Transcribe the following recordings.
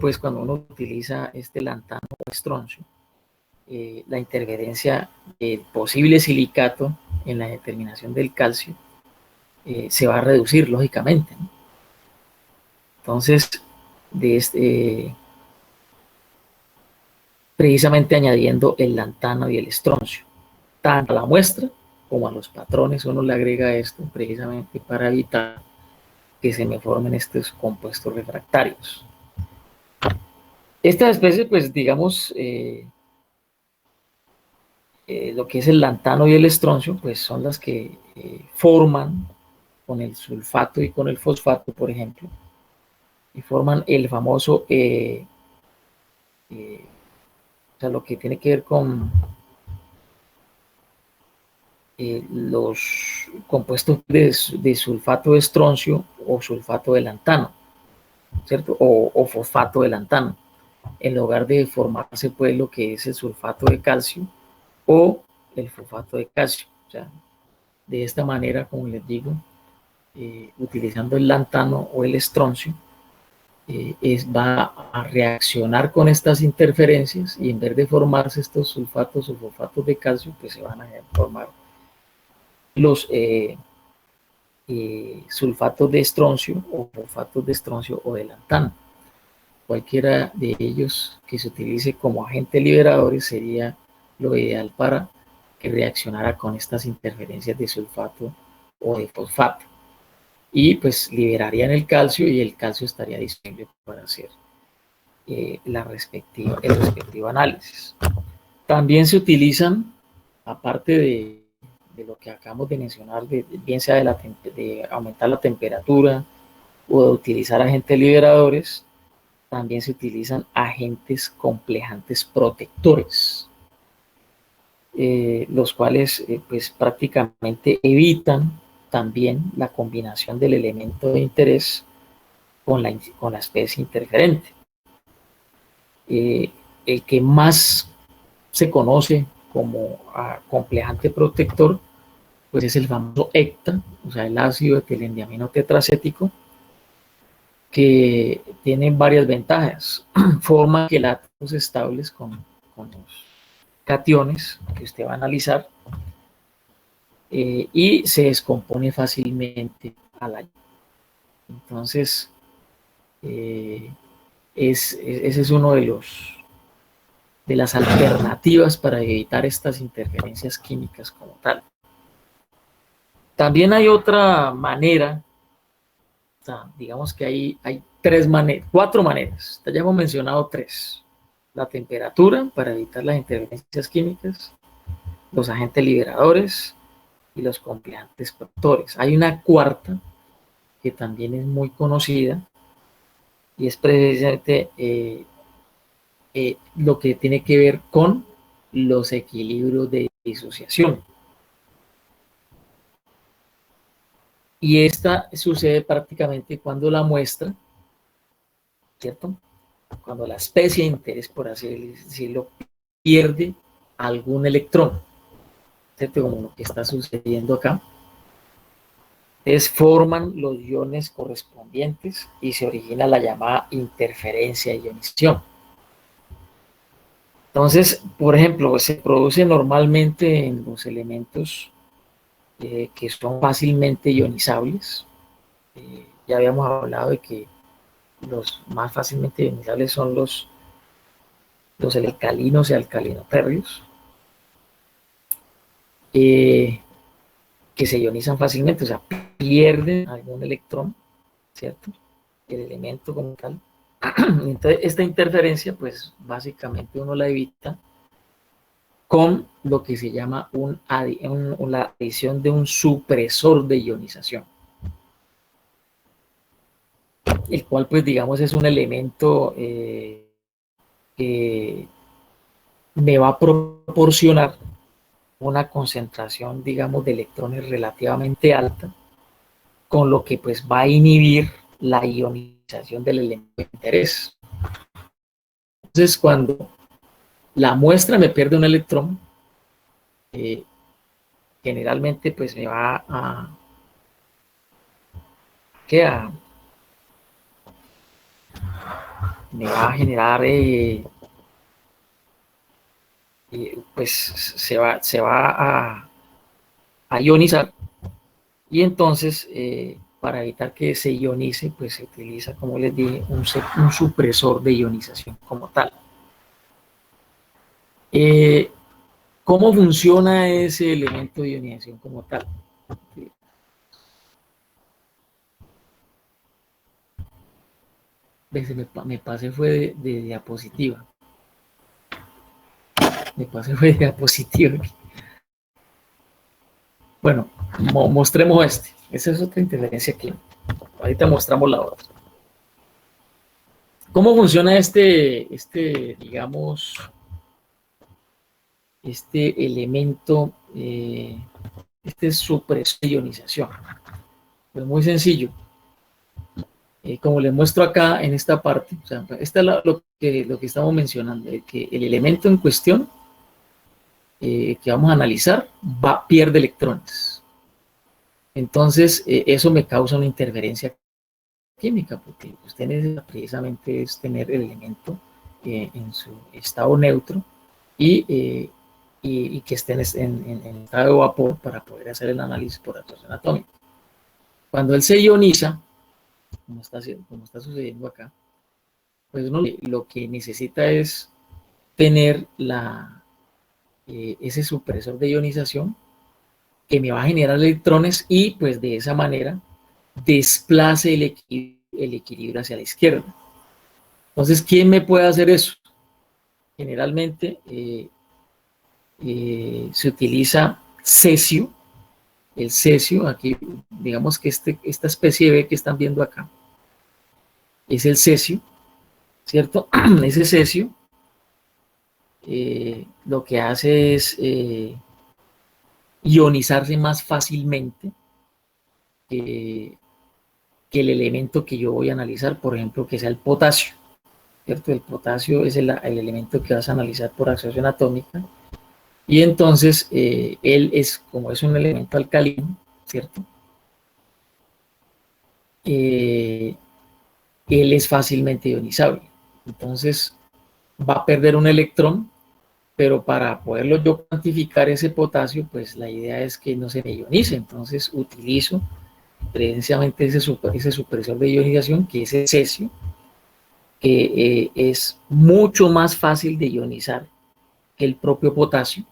pues cuando uno utiliza este lantano o estroncio, la interferencia del posible silicato en la determinación del calcio se va a reducir lógicamente, ¿no? Entonces, precisamente añadiendo el lantano y el estroncio, tanto a la muestra como a los patrones, uno le agrega esto precisamente para evitar que se me formen estos compuestos refractarios. Estas especies, pues digamos, lo que es el lantano y el estroncio, pues son las que forman con el sulfato y con el fosfato, por ejemplo, y forman el famoso, o sea, lo que tiene que ver con los compuestos de sulfato de estroncio o sulfato de lantano, ¿cierto? O fosfato de lantano, en lugar de formarse pues lo que es el sulfato de calcio o el fosfato de calcio. O sea, de esta manera, como les digo, utilizando el lantano o el estroncio, va a reaccionar con estas interferencias y en vez de formarse estos sulfatos o fosfatos de calcio, pues se van a formar los sulfatos de estroncio o fosfatos de estroncio o de lantano. Cualquiera de ellos que se utilice como agente liberadores sería lo ideal para que reaccionara con estas interferencias de sulfato o de fosfato. Y pues liberarían el calcio y el calcio estaría disponible para hacer el respectivo análisis. También se utilizan, aparte de lo que acabamos de mencionar, bien sea de aumentar la temperatura o de utilizar agentes liberadores, también se utilizan agentes complejantes protectores, los cuales pues prácticamente evitan también la combinación del elemento de interés con la especie interferente. El que más se conoce como complejante protector, pues es el famoso ECTA, o sea, el ácido etilendiamino tetracético, que tiene varias ventajas. Forma quelatos estables con los cationes que usted va a analizar y se descompone fácilmente al aire. Entonces, ese es uno de las alternativas para evitar estas interferencias químicas como tal. También hay otra manera, o sea, digamos que hay cuatro maneras, ya hemos mencionado tres: la temperatura para evitar las interferencias químicas, los agentes liberadores y los complejantes protectores. Hay una cuarta que también es muy conocida y es precisamente lo que tiene que ver con los equilibrios de disociación. Y esta sucede prácticamente cuando la muestra, ¿cierto? Cuando la especie de interés, por así decirlo, pierde algún electrón, ¿cierto? Como lo que está sucediendo acá. Entonces forman los iones correspondientes y se origina la llamada interferencia de ionización. Entonces, por ejemplo, se produce normalmente en los elementos que son fácilmente ionizables. Ya habíamos hablado de que los más fácilmente ionizables son los alcalinos y alcalinotérreos, que se ionizan fácilmente, o sea, pierden algún electrón, ¿cierto? El elemento como tal. Entonces, esta interferencia, pues básicamente uno la evita con lo que se llama la adición de un supresor de ionización, el cual pues digamos es un elemento que me va a proporcionar una concentración, digamos, de electrones relativamente alta, con lo que pues va a inhibir la ionización del elemento de interés. Entonces, cuando la muestra me pierde un electrón, generalmente pues me va a me va a generar, pues se va a ionizar, y entonces para evitar que se ionice, pues se utiliza, como les dije, un supresor de ionización como tal. ¿Cómo funciona ese elemento de ionización como tal? Me pasé fue de diapositiva. Me pasé fue de diapositiva. Bueno, mostremos este. Esa es otra interferencia aquí. Ahorita mostramos la otra. ¿Cómo funciona digamos, este elemento, este supresor de ionización? Pues muy sencillo. Como les muestro acá en esta parte, o sea, esta es lo que estamos mencionando, que el elemento en cuestión que vamos a analizar pierde electrones. Entonces, eso me causa una interferencia química, porque usted necesita precisamente es tener el elemento en su estado neutro y que esté en estado de vapor para poder hacer el análisis por absorción atómica. Cuando él se ioniza, como está sucediendo acá, pues uno lo que necesita es tener ese supresor de ionización que me va a generar electrones y pues de esa manera desplace el equilibrio hacia la izquierda. Entonces, ¿quién me puede hacer eso? Generalmente se utiliza cesio. El cesio, aquí digamos que esta especie B que están viendo acá, es el cesio, ¿cierto? Ese cesio lo que hace es ionizarse más fácilmente que el elemento que yo voy a analizar, por ejemplo, que sea el potasio, ¿cierto? El potasio es el elemento que vas a analizar por absorción atómica, y entonces él como es un elemento alcalino, ¿cierto? Él es fácilmente ionizable, entonces va a perder un electrón, pero para poderlo yo cuantificar ese potasio, pues la idea es que no se me ionice, entonces utilizo precisamente ese supresor de ionización, que es el cesio, que es mucho más fácil de ionizar que el propio potasio,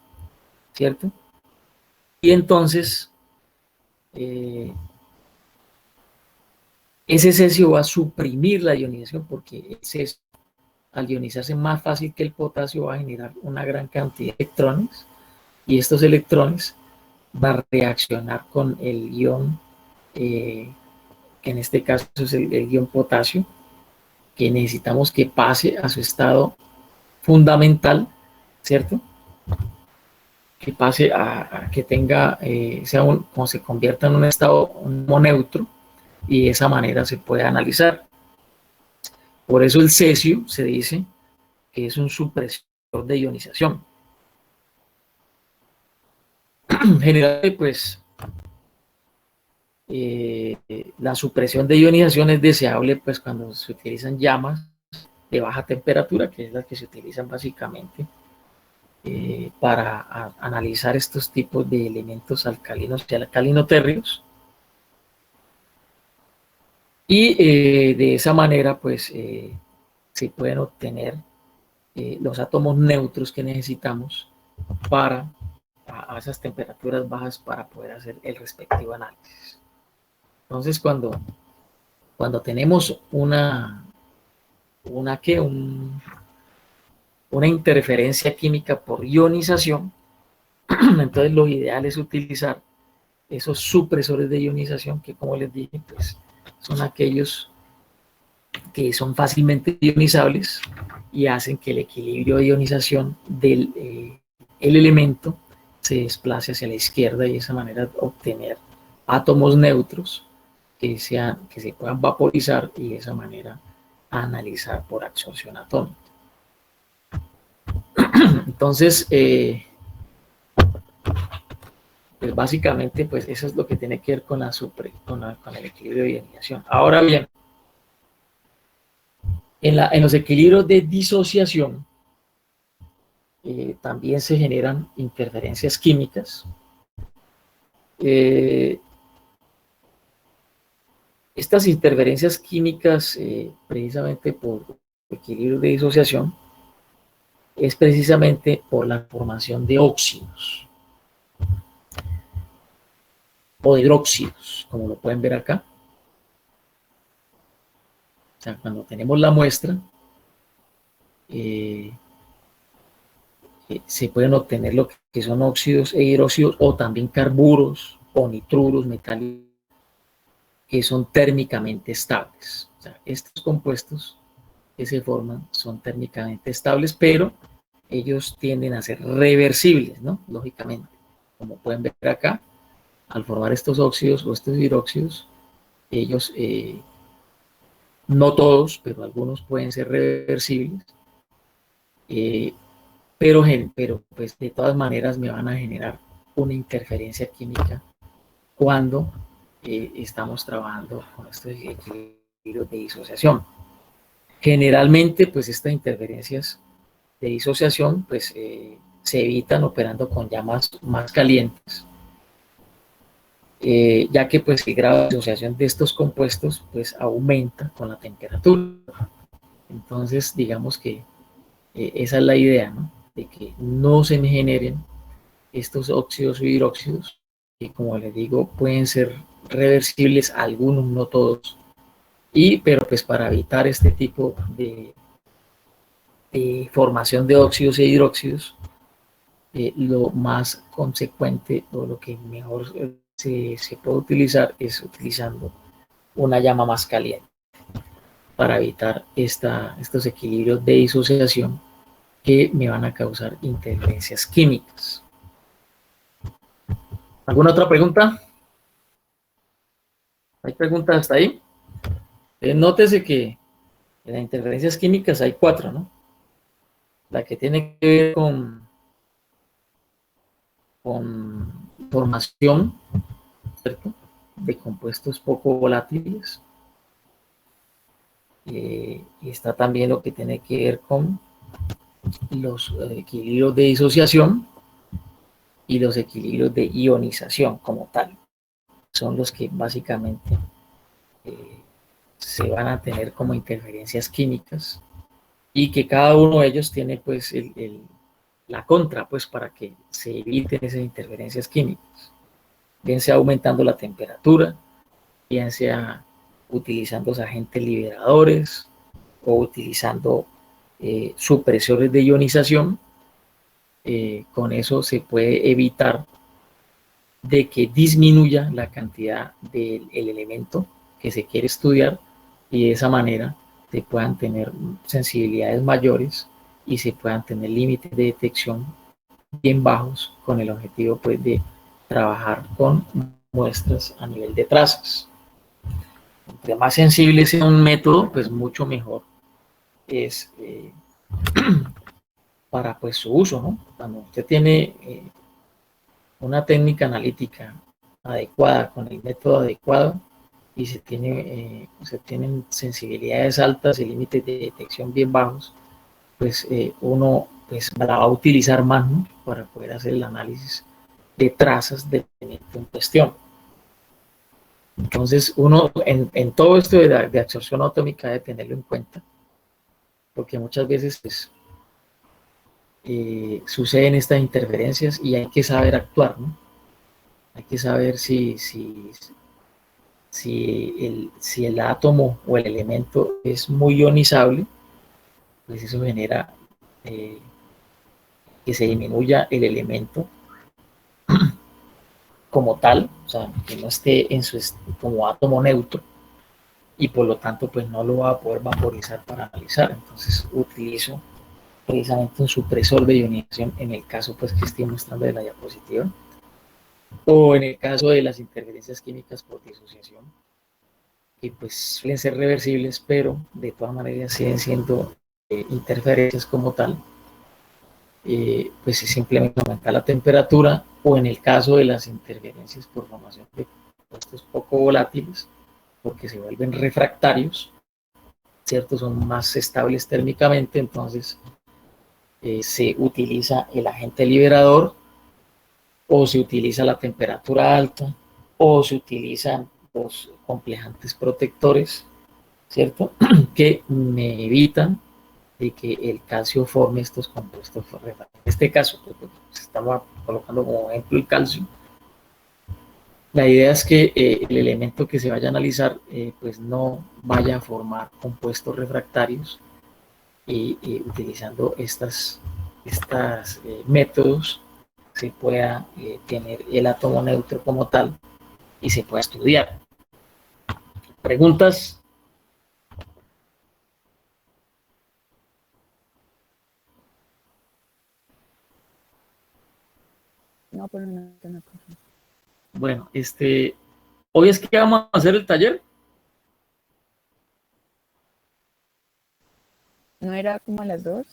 ¿cierto? Y entonces ese cesio va a suprimir la ionización, porque el cesio, al ionizarse más fácil que el potasio, va a generar una gran cantidad de electrones, y estos electrones van a reaccionar con el ion, que en este caso es el ion potasio, que necesitamos que pase a su estado fundamental, ¿cierto? Que pase a que tenga, como se convierta en un estado neutro, y de esa manera se puede analizar. Por eso el cesio se dice que es un supresor de ionización. Generalmente, pues, la supresión de ionización es deseable pues cuando se utilizan llamas de baja temperatura, que es las que se utilizan básicamente para analizar estos tipos de elementos alcalinos y alcalino-térreos. Y de esa manera pues se pueden obtener los átomos neutros que necesitamos para a esas temperaturas bajas para poder hacer el respectivo análisis. Entonces cuando tenemos una interferencia química por ionización, entonces lo ideal es utilizar esos supresores de ionización que, como les dije, pues son aquellos que son fácilmente ionizables y hacen que el equilibrio de ionización del el elemento se desplace hacia la izquierda, y de esa manera obtener átomos neutros que se puedan vaporizar, y de esa manera analizar por absorción atómica. Entonces, pues básicamente, pues eso es lo que tiene que ver con el equilibrio de ionización. Ahora bien, En los equilibrios de disociación también se generan interferencias químicas. Estas interferencias químicas, precisamente por equilibrio de disociación, es precisamente por la formación de óxidos o de hidróxidos, como lo pueden ver acá. O sea, cuando tenemos la muestra, se pueden obtener lo que son óxidos e hidróxidos, o también carburos o nitruros metálicos que son térmicamente estables. O sea, estos compuestos que se forman son térmicamente estables, pero ellos tienden a ser reversibles, ¿no? Lógicamente, como pueden ver acá, al formar estos óxidos o estos hidróxidos, ellos, no todos, pero algunos pueden ser reversibles, eh, pero pues de todas maneras me van a generar una interferencia química cuando estamos trabajando con estos equilibrios de disociación. Generalmente, pues estas interferencias de disociación pues, se evitan operando con llamas más calientes, ya que pues el grado de disociación de estos compuestos pues aumenta con la temperatura. Entonces, digamos que esa es la idea, ¿no? De que no se generen estos óxidos o hidróxidos, que como les digo, pueden ser reversibles, algunos, no todos, pero pues para evitar este tipo de formación de óxidos e hidróxidos, lo más consecuente o lo que mejor se puede utilizar es utilizando una llama más caliente para evitar estos equilibrios de disociación que me van a causar interferencias químicas. ¿Alguna otra pregunta? ¿Hay preguntas hasta ahí? Nótese que en las interferencias químicas hay 4, ¿no? La que tiene que ver con formación, ¿cierto?, de compuestos poco volátiles. Y está también lo que tiene que ver con los equilibrios de disociación y los equilibrios de ionización como tal. Son los que básicamente se van a tener como interferencias químicas, y que cada uno de ellos tiene pues la contra, pues para que se eviten esas interferencias químicas, bien sea aumentando la temperatura, bien sea utilizando los agentes liberadores o utilizando supresores de ionización. Con eso se puede evitar de que disminuya la cantidad del elemento que se quiere estudiar, y de esa manera se puedan tener sensibilidades mayores y se puedan tener límites de detección bien bajos, con el objetivo pues de trabajar con muestras a nivel de trazas. Entre más sensible sea un método, pues mucho mejor es para pues su uso, ¿no? Cuando usted tiene una técnica analítica adecuada con el método adecuado y se tienen sensibilidades altas y límites de detección bien bajos, pues uno pues la va a utilizar más, ¿no?, para poder hacer el análisis de trazas del elemento en cuestión. Entonces uno en todo esto de absorción atómica debe tenerlo en cuenta, porque muchas veces pues, suceden estas interferencias y hay que saber actuar, ¿no? Hay que saber si el átomo o el elemento es muy ionizable, pues eso genera que se disminuya el elemento como tal, o sea, que no esté como átomo neutro, y por lo tanto pues no lo va a poder vaporizar para analizar. Entonces utilizo precisamente un supresor de ionización en el caso pues que estoy mostrando de la diapositiva, o en el caso de las interferencias químicas por disociación, que pues suelen ser reversibles, pero de todas maneras siguen siendo interferencias como tal. Pues es simplemente aumentar la temperatura, o en el caso de las interferencias por formación de compuestos poco volátiles, porque se vuelven refractarios, ¿cierto? Son más estables térmicamente, entonces se utiliza el agente liberador, o se utiliza la temperatura alta, o se utilizan los complejantes protectores, ¿cierto? Que me evitan de que el calcio forme estos compuestos refractarios. En este caso, pues, estamos colocando como ejemplo el calcio. La idea es que el elemento que se vaya a analizar pues no vaya a formar compuestos refractarios, y utilizando estos métodos se pueda tener el átomo neutro como tal y se pueda estudiar. ¿Preguntas? No, pero no. Bueno, hoy es que vamos a hacer el taller. ¿No era como a las 2?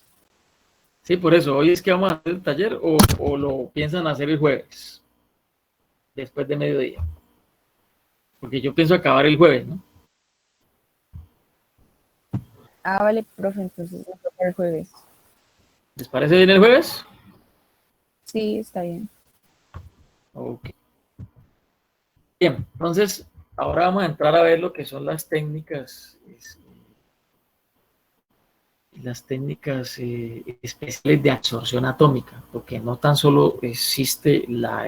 Sí, por eso, hoy es que vamos a hacer el taller, o lo piensan hacer el jueves, después de mediodía. Porque yo pienso acabar el jueves, ¿no? Ah, vale, profe, entonces nos toca el jueves. ¿Les parece bien el jueves? Sí, está bien. Ok. Bien, entonces ahora vamos a entrar a ver lo que son las técnicas especiales de absorción atómica, porque no tan solo existe la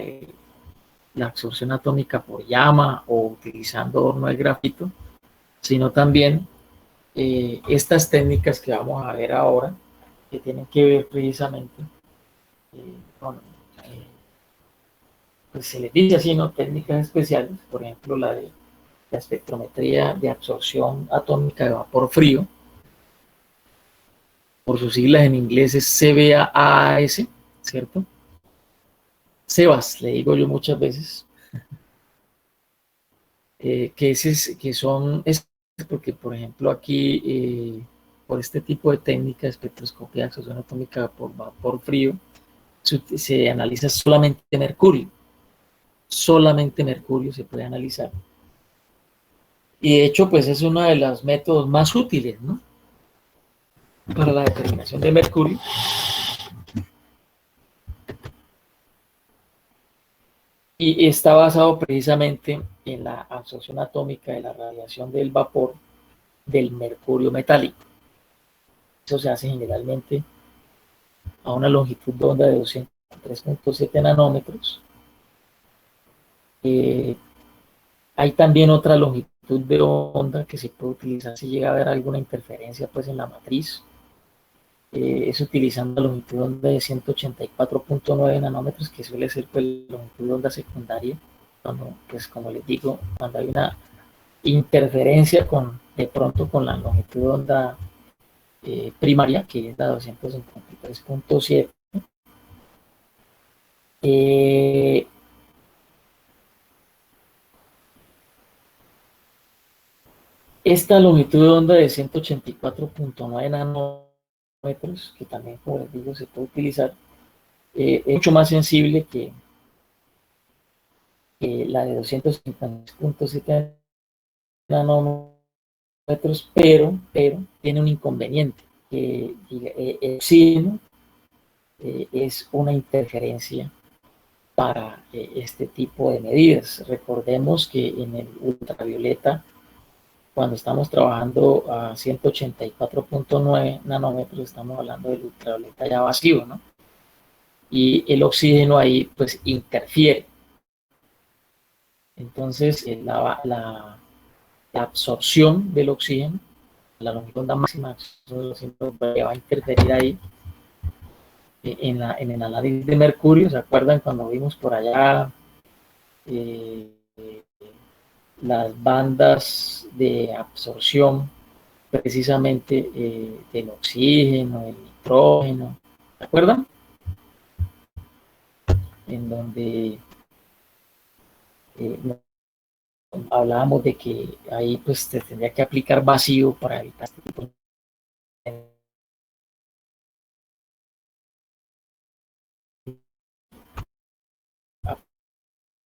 absorción atómica por llama o utilizando horno de grafito, sino también estas técnicas que vamos a ver ahora, que tienen que ver precisamente con, pues se les dice así, ¿no? Técnicas especiales, por ejemplo, la de la espectrometría de absorción atómica de vapor frío, por sus siglas en inglés es CBAAS, ¿cierto? Sebas, le digo yo muchas veces, que son, es porque, por ejemplo, aquí, por este tipo de técnica de espectroscopía de absorción atómica por vapor frío, se analiza solamente mercurio se puede analizar. Y de hecho, pues es uno de los métodos más útiles, ¿no? Para la determinación de mercurio. Y está basado precisamente en la absorción atómica de la radiación del vapor del mercurio metálico. Eso se hace generalmente a una longitud de onda de 203.7 nanómetros. Eh, Hay también otra longitud de onda que se puede utilizar si llega a haber alguna interferencia pues, en la matriz. Es utilizando la longitud de onda de 184.9 nanómetros, que suele ser pues, la longitud de onda secundaria, cuando, pues como les digo, cuando hay una interferencia de pronto con la longitud de onda primaria, que es la 253.7. Eh, esta longitud de onda de 184.9 nanómetros, que también, como les digo, se puede utilizar, es mucho más sensible que la de 250.7 nanómetros, pero tiene un inconveniente, que el oxígeno es una interferencia para este tipo de medidas. Recordemos que en el ultravioleta, cuando estamos trabajando a 184.9 nanómetros, estamos hablando del ultravioleta ya vacío, ¿no? Y el oxígeno ahí pues interfiere. Entonces la absorción del oxígeno, la longitud de onda máxima va a interferir ahí en el análisis de mercurio. ¿Se acuerdan cuando vimos por allá eh, las bandas de absorción precisamente del oxígeno, del nitrógeno? ¿Se acuerdan? En donde hablábamos de que ahí pues se tendría que aplicar vacío para evitar este tipo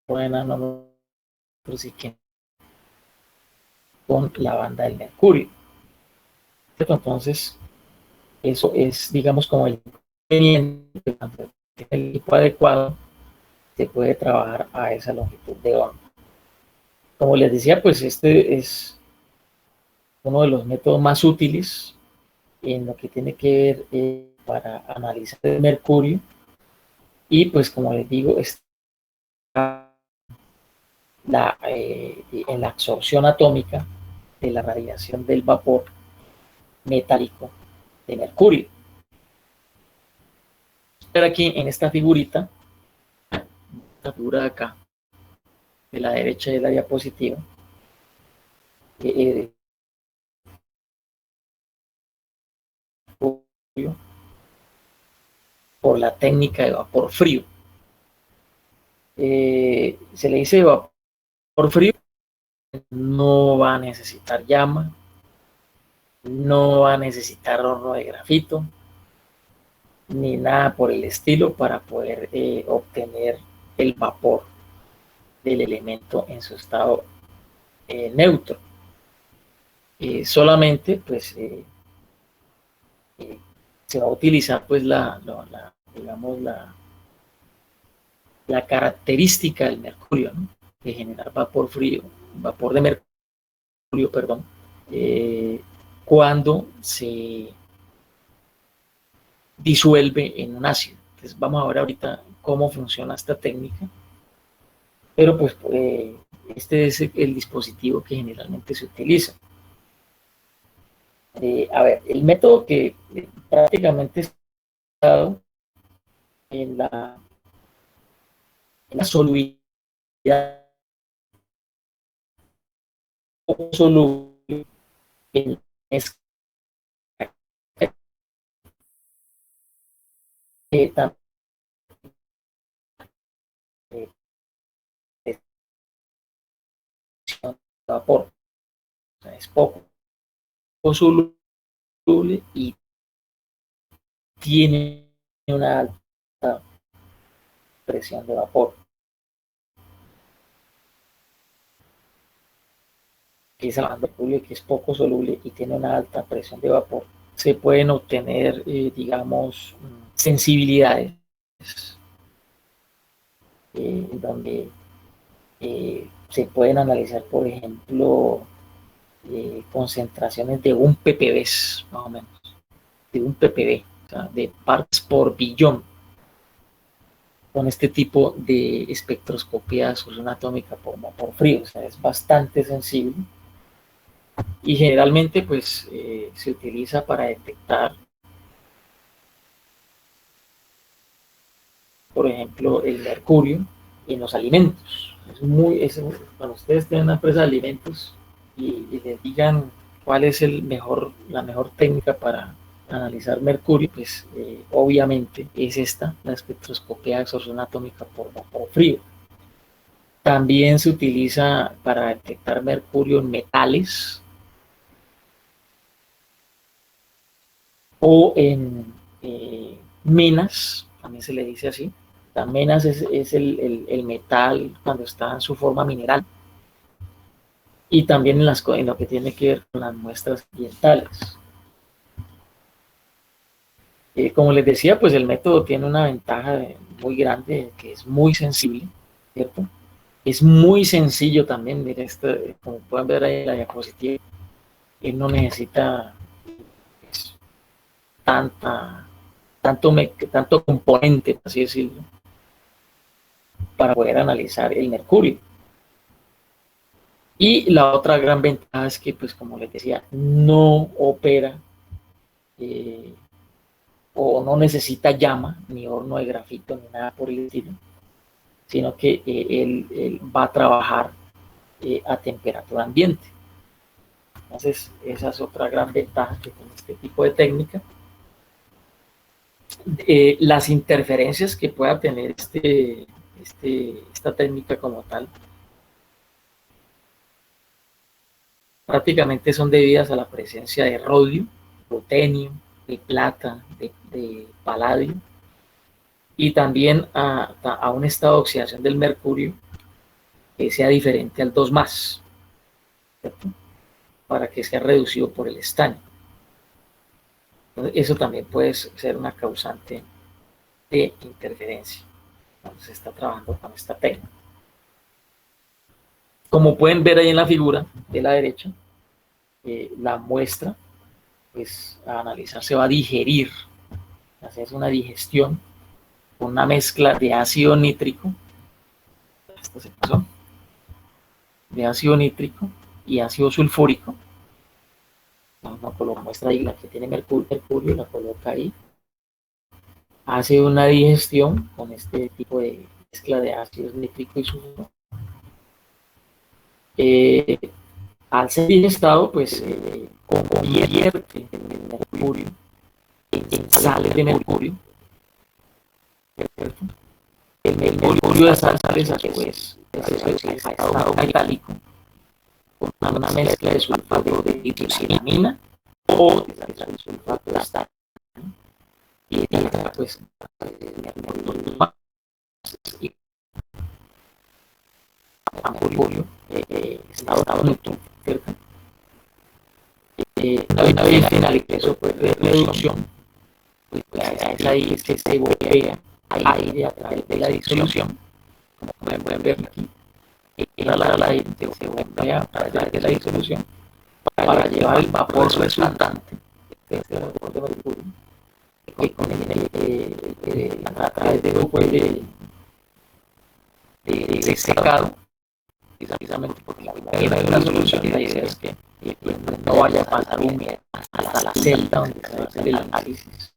de nanómetros y que con la banda del mercurio. Entonces, eso es, digamos, como el inconveniente. Cuando tiene el equipo adecuado, se puede trabajar a esa longitud de onda. Como les decía, pues este es uno de los métodos más útiles en lo que tiene que ver para analizar el mercurio. Y pues como les digo, está en la absorción atómica de la radiación del vapor metálico de mercurio. Pero aquí en esta figurita, esta figura de acá, de la derecha de la diapositiva, eh, por la técnica de vapor frío. Se le dice vapor frío, no va a necesitar llama, no va a necesitar horno de grafito, ni nada por el estilo para poder obtener el vapor del elemento en su estado neutro. Solamente pues se va a utilizar pues digamos la característica del mercurio, ¿no? De generar vapor frío, vapor de mercurio, perdón, cuando se disuelve en un ácido. Entonces vamos a ver ahorita cómo funciona esta técnica, pero pues este es el dispositivo que generalmente se utiliza. A ver, el método que prácticamente está dado en la solubilidad soluble en mezcla de vapor, o sea, es poco soluble y tiene una alta presión de vapor, que es el mercurio, que es poco soluble y tiene una alta presión de vapor. Se pueden obtener, digamos, sensibilidades donde se pueden analizar, por ejemplo, concentraciones de 1 ppb, más o menos, de 1 ppb, o sea, de partes por billón, con este tipo de espectroscopía de solución atómica por vapor frío. O sea, es bastante sensible y generalmente pues se utiliza para detectar, por ejemplo, el mercurio en los alimentos. Cuando ustedes tienen una empresa de alimentos y les digan cuál es la mejor técnica para analizar mercurio, pues obviamente es esta, la espectroscopía de absorción atómica por vapor frío. También se utiliza para detectar mercurio en metales o en minas, también se le dice así. Las minas es el metal cuando está en su forma mineral, y también en lo que tiene que ver con las muestras ambientales. Como les decía, pues el método tiene una ventaja muy grande, que es muy sensible, ¿cierto? Es muy sencillo también, mire, como pueden ver ahí en la diapositiva, él no necesita pues, tanto componente, por así decirlo, para poder analizar el mercurio. Y la otra gran ventaja es que, pues como les decía, no opera eh, o no necesita llama, ni horno de grafito, ni nada por el estilo, sino que él va a trabajar a temperatura ambiente. Entonces, esa es otra gran ventaja que tiene este tipo de técnica. Las interferencias que pueda tener esta técnica como tal, prácticamente son debidas a la presencia de rodio, rutenio, de plata, de paladio, y también a un estado de oxidación del mercurio que sea diferente al 2+, ¿cierto? Para que sea reducido por el estaño. Eso también puede ser una causante de interferencia cuando se está trabajando con esta técnica. Como pueden ver ahí en la figura de la derecha, la muestra pues, a analizar se va a digerir, hacer una digestión con una mezcla de ácido nítrico, esto se pasó, de ácido nítrico y ácido sulfúrico. Uno coloca, muestra ahí la que tiene mercurio, la coloca ahí, hace una digestión con este tipo de mezcla de ácido nítrico y sulfúrico. Al ser digestado, pues convierte el mercurio en sales de mercurio. ¿Cierto? El mercurio de esas sales pues, es estado metálico con una mezcla de sulfato de ditilamina o de sulfato de estaño. Y esta, pues, mercurio estado neutro, ¿cierto? Una vez finaliza eso, pues, reducción, pues es ahí que se bombea aire a través de la disolución, como pueden ver aquí, la gente se bombea a través de la disolución para llevar el vapor resultante de este vapor de mercurio, que con el a través de grupo de secado, precisamente porque la una solución y la idea es que no vaya a pasar humedad hasta la celda donde se va a hacer el análisis.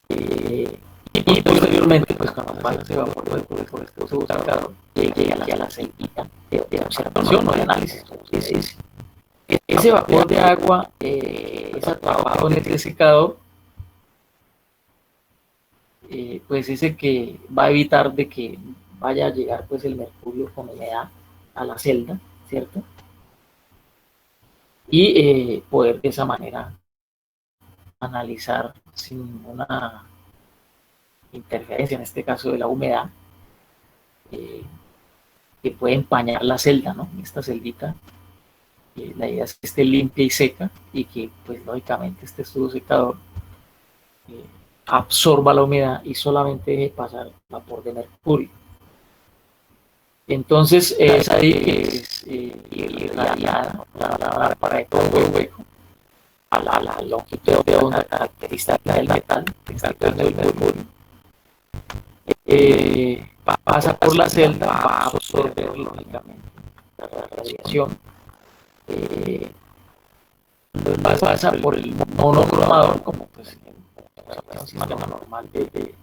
Y posteriormente, pues cuando pasa ese vapor por este uso secado, llegue a la celdita de observación o de análisis, como se dice. Ese vapor de agua es atrapado en este secador, pues es el que va a evitar de que vaya a llegar pues el mercurio con humedad a la celda, ¿cierto? Y poder de esa manera analizar sin ninguna interferencia, en este caso de la humedad, que puede empañar la celda, ¿no? Esta celdita, la idea es que esté limpia y seca y que pues lógicamente este estudio secador absorba la humedad y solamente deje pasar vapor de mercurio. Entonces es ahí que es irradiada la pared de todo el hueco a la longitud de onda característica del metal, exactamente del mercurio. Pasa por la celda, va a absorber lógicamente la radiación. Pasa por el monocromador, como pues el sistema normal de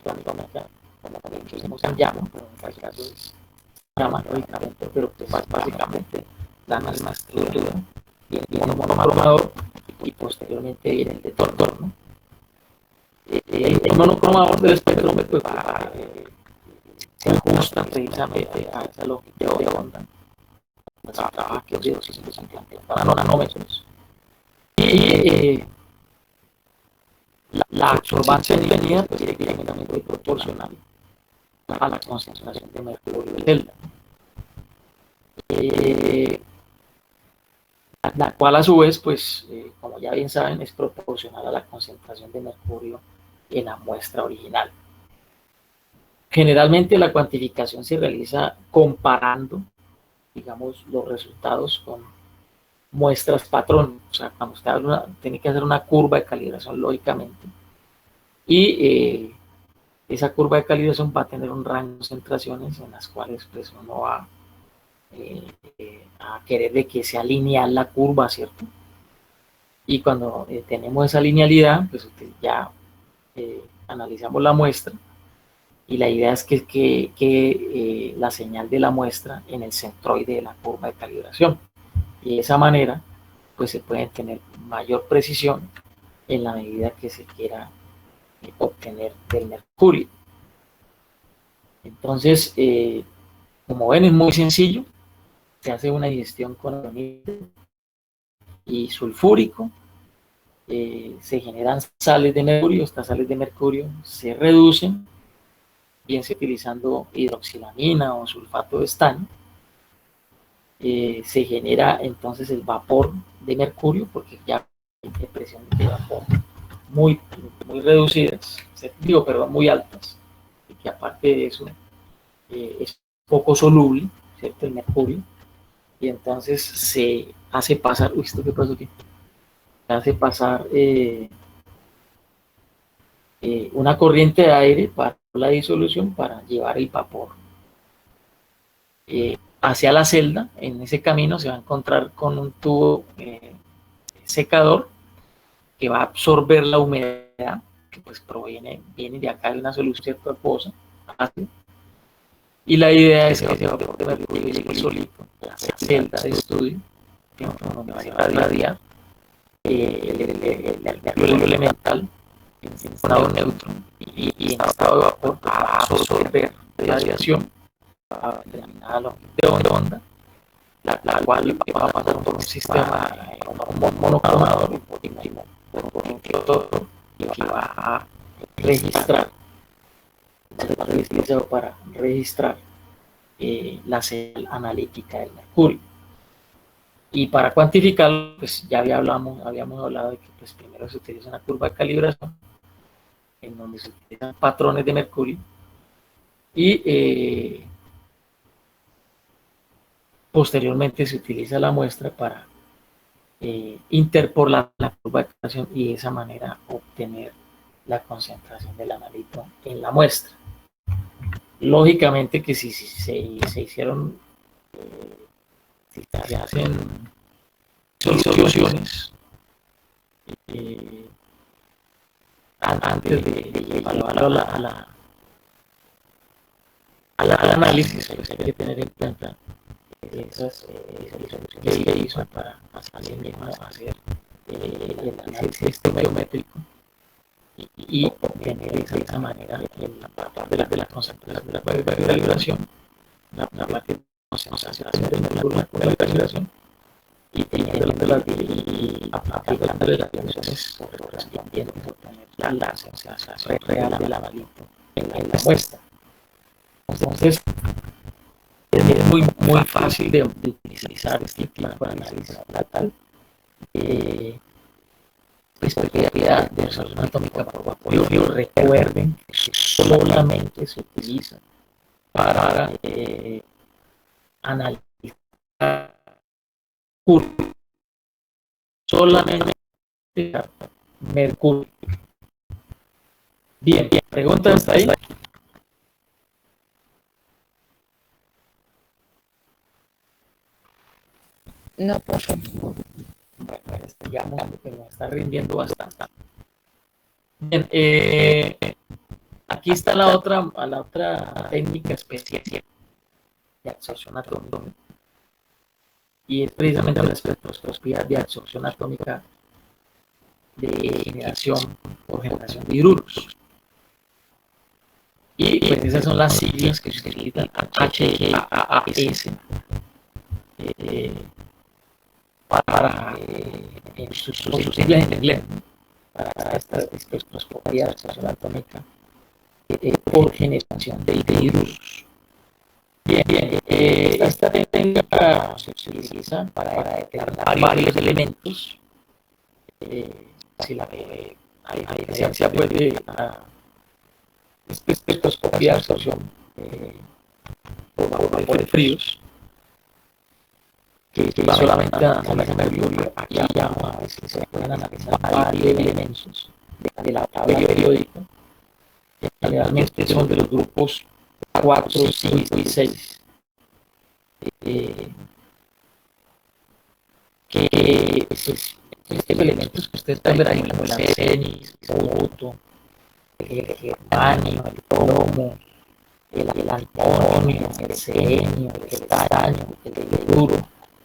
atómica, como también que usamos en llama, pero en este caso es llama lógicamente, pero pues básicamente la misma estructura. Viene el monocromador y posteriormente viene el detector, ¿no? El monocromador del espectrómetro se ajusta precisamente a esa longitud de onda. Trabaja que de 250 nanómetros. Y la absorbancia obtenida pues, es directamente proporcional a la concentración de mercurio de celda. La cual a su vez, pues, como ya bien saben, es proporcional a la concentración de mercurio en la muestra original. Generalmente la cuantificación se realiza comparando, digamos, los resultados con muestras patrón. O sea, cuando usted tiene que hacer una curva de calibración, lógicamente, y esa curva de calibración va a tener un rango de concentraciones en las cuales pues, uno va a querer de que sea lineal la curva, ¿cierto? Y cuando tenemos esa linealidad, pues ya analizamos la muestra y la idea es que la señal de la muestra en el centroide de la curva de calibración. Y de esa manera, pues se puede tener mayor precisión en la medida que se quiera obtener del mercurio. Entonces, como ven, es muy sencillo. Se hace una digestión con amonio y sulfúrico. Se generan sales de mercurio. Estas sales de mercurio se reducen, bien sea utilizando hidroxilamina o sulfato de estaño. se genera entonces el vapor de mercurio, porque ya hay presiones de vapor muy, muy reducidas, digo, perdón, muy altas, y que aparte de eso es poco soluble, ¿cierto? El mercurio, y entonces se hace pasar, uy, ¿esto qué pasó aquí? Se hace pasar una corriente de aire para la disolución para llevar el vapor hacia la celda. En ese camino se va a encontrar con un tubo secador que va a absorber la humedad que pues viene de acá de una solución acuosa, y la idea es que ese vapor de mercurio llegue solito a la celda de estudio, donde va a irradiar el mercurio elemental en estado neutro y en estado de vapor va a absorber radiación a determinada longitud de onda, la cual va a pasar por un sistema monocromador por un filtro que va a registrar, se va a utilizar para registrar la señal analítica del mercurio. Y para cuantificarlo, pues ya habíamos hablado de que pues, primero se utiliza una curva de calibración en donde se utilizan patrones de mercurio y posteriormente se utiliza la muestra para interpolar la curva de calibración y de esa manera obtener la concentración del analito en la muestra. Lógicamente que si se hicieron, si se hacen soluciones antes de llevarlo al análisis, pues hay que tener en cuenta esas soluciones que hizo para hacer el análisis geométrico y obtener de esa manera la parte de la concentración de la calibración, la parte de concentración de la calibración y teniendo aplicando las dimensiones correspondientes a obtener la sensación real del analito en la muestra. Entonces, es muy fácil de utilizar este tipo de análisis tal especialidad de resolución atómica por vapor. Recuerden que solamente se utiliza para analizar solamente mercurio. Bien, pregunta hasta ahí. No, profe. Bueno, digamos que me está rindiendo bastante. Bien, aquí está la otra técnica especial de absorción atómica y es precisamente la espectroscopía de absorción atómica de generación por generación de hidruros. Y pues esas son las siglas que se utilizan HAAS para sus siglas en inglés, para esta espectroscopía de absorción atómica por generación de hidruros. Bien, esta técnica se utiliza para determinar varios elementos. Si la hay diferencia pues de espectroscopía de absorción por vapores fríos, que solamente analiza mercurio. Aquí ya a veces se pueden analizar varios elementos de la tabla periódica. Generalmente son de los grupos 4, 5 y 6. Que estos elementos que ustedes pueden ver ahí, como el arsenio, el boto, el germanio, el plomo, el antimonio, el selenio, el estaño, el yoduro,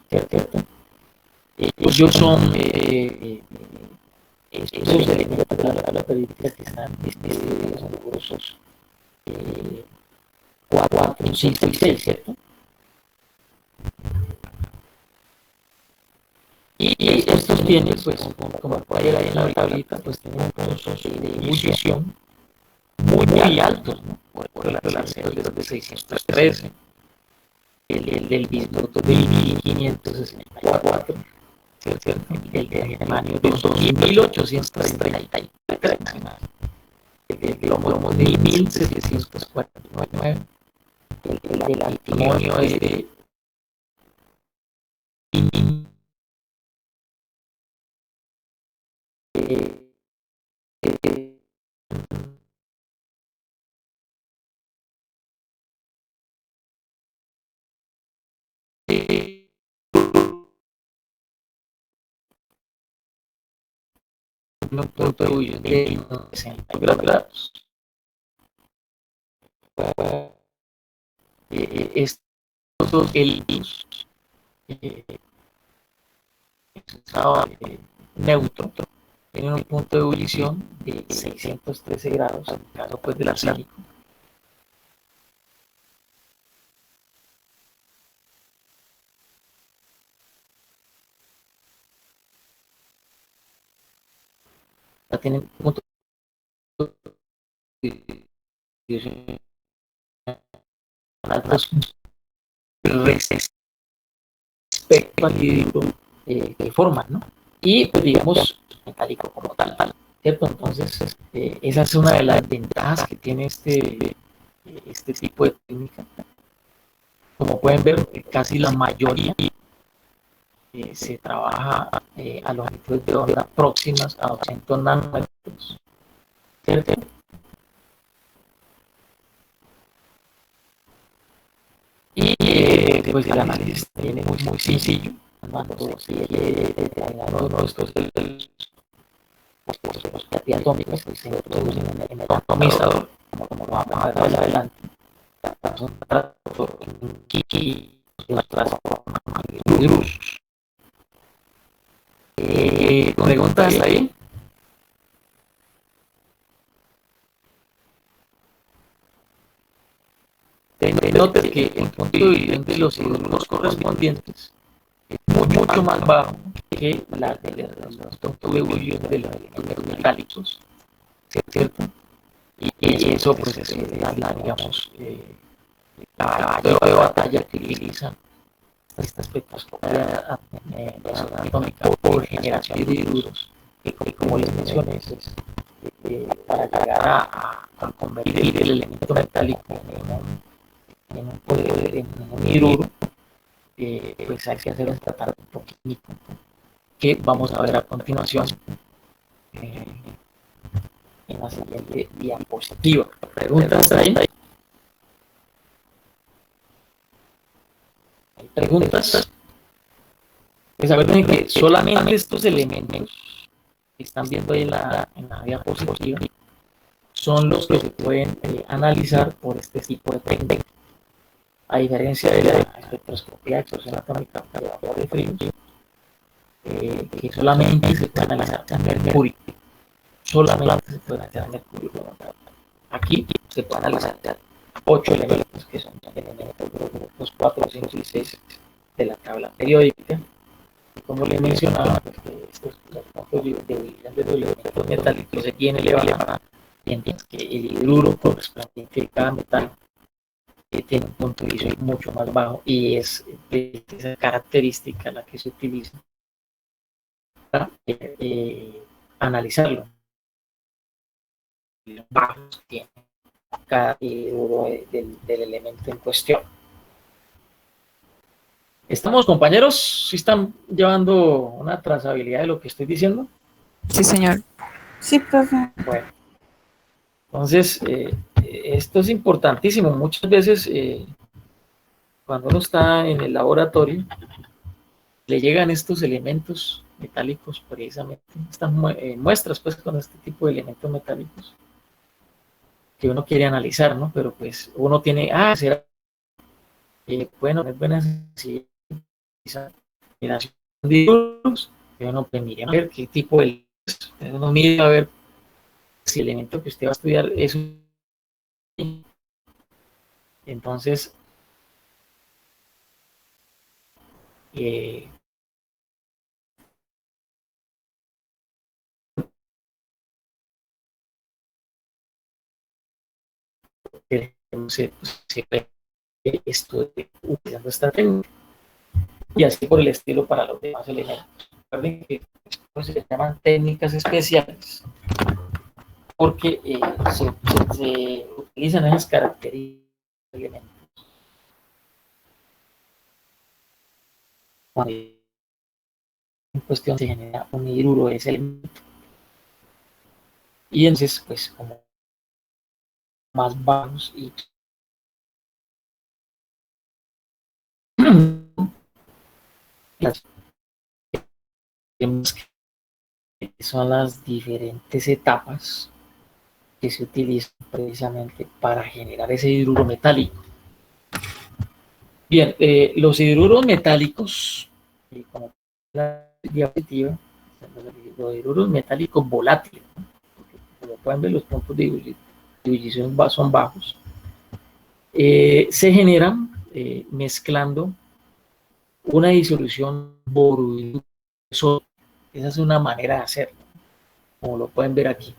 ¿cierto? Ellos son esos elementos de la tabla periódica que están distribuidos en los grupos 4, 5 y 6, ¿cierto? Y estos tienen, pues, como puede ver ahí en la tablita, pues tienen puntos de ebullición muy altos, ¿no? Por el arsenio de 613, del bismuto del 1564, ¿cierto? El de germanio del 2833, el plomo de 1749, el del antimonio de un punto de ebullición de 60 grados. Estos helios estado neutro tienen un punto de ebullición de 613 grados, en el caso pues del arsénico. Ya tienen punto de ebullición altos respecto al hidruro que forman, ¿no? Y pues digamos metálico como tal, ¿cierto? Entonces esa es una de las ventajas que tiene este tipo de técnica. Como pueden ver, casi la mayoría se trabaja a longitudes de onda próximas a 200 nanómetros, ¿cierto? Y pues el análisis viene muy sencillo. Cuando se quiere determinar uno de estos los atómicos, pues se introducen en el atomizador, como lo vamos a ver más adelante. Son Kiki de las transformas de luz. ¿Preguntas ahí? Notes que el punto de ebullición de los hidruros correspondientes es mucho más bajo que la de los puntos de ebullición de los elementos metálicos, ¿cierto? Y eso pues es digamos, la de batalla que utilizan esta espectroscopia atómica por generación de hidruros, que como les mencioné, para llegar a convertir el elemento metálico en un hidruro, pues hay que hacer un tratamiento químico que vamos a ver a continuación en la siguiente diapositiva. ¿Preguntas ahí? ¿Hay preguntas? Pues a ver, que solamente estos elementos que están viendo ahí en la diapositiva son los que se pueden analizar por este tipo de técnica. A diferencia de la espectroscopia de explosión atómica de fríos, que solamente se puede analizar con mercurio. Solamente se puede analizar mercurio. Aquí se puede analizar 8 elementos, que son elementos los 4, 5 y 6 de la tabla periódica. Y como les mencionaba, pues, estos puntos de los elementos metálicos se tienen elevada, mientras que el hidruro correspondiente de cada metal tiene un punto de ebullición mucho más bajo, y es esa característica la que se utiliza para analizarlo. Los bajos que tiene cada hidruro del elemento en cuestión. ¿Estamos, compañeros? ¿Sí están llevando una trazabilidad de lo que estoy diciendo? Sí, señor. Sí, profe. Bueno, entonces esto es importantísimo. Muchas veces cuando uno está en el laboratorio le llegan estos elementos metálicos, precisamente estas muestras pues con este tipo de elementos metálicos que uno quiere analizar, ¿no? Pero pues uno tiene, será bueno, es buena si generación de hidruros, que uno pues mire a ver qué tipo de uno mire a ver si el elemento que usted va a estudiar es un... Entonces eh, se estudie utilizando esta técnica. Y así por el estilo para los demás elementos. Recuerden que se llaman técnicas especiales porque se utilizan esas características de elementos. Cuando en cuestión se genera un hidruro de ese elemento. Y entonces, pues, como más bajos y las que son las diferentes etapas que se utilizan precisamente para generar ese hidruro metálico. Bien, los hidruros metálicos, como la diapositiva, los hidruros metálicos volátiles, ¿no? Como pueden ver, los puntos de ebullición son bajos, se generan mezclando una disolución boruro. Esa es una manera de hacerlo, como lo pueden ver aquí.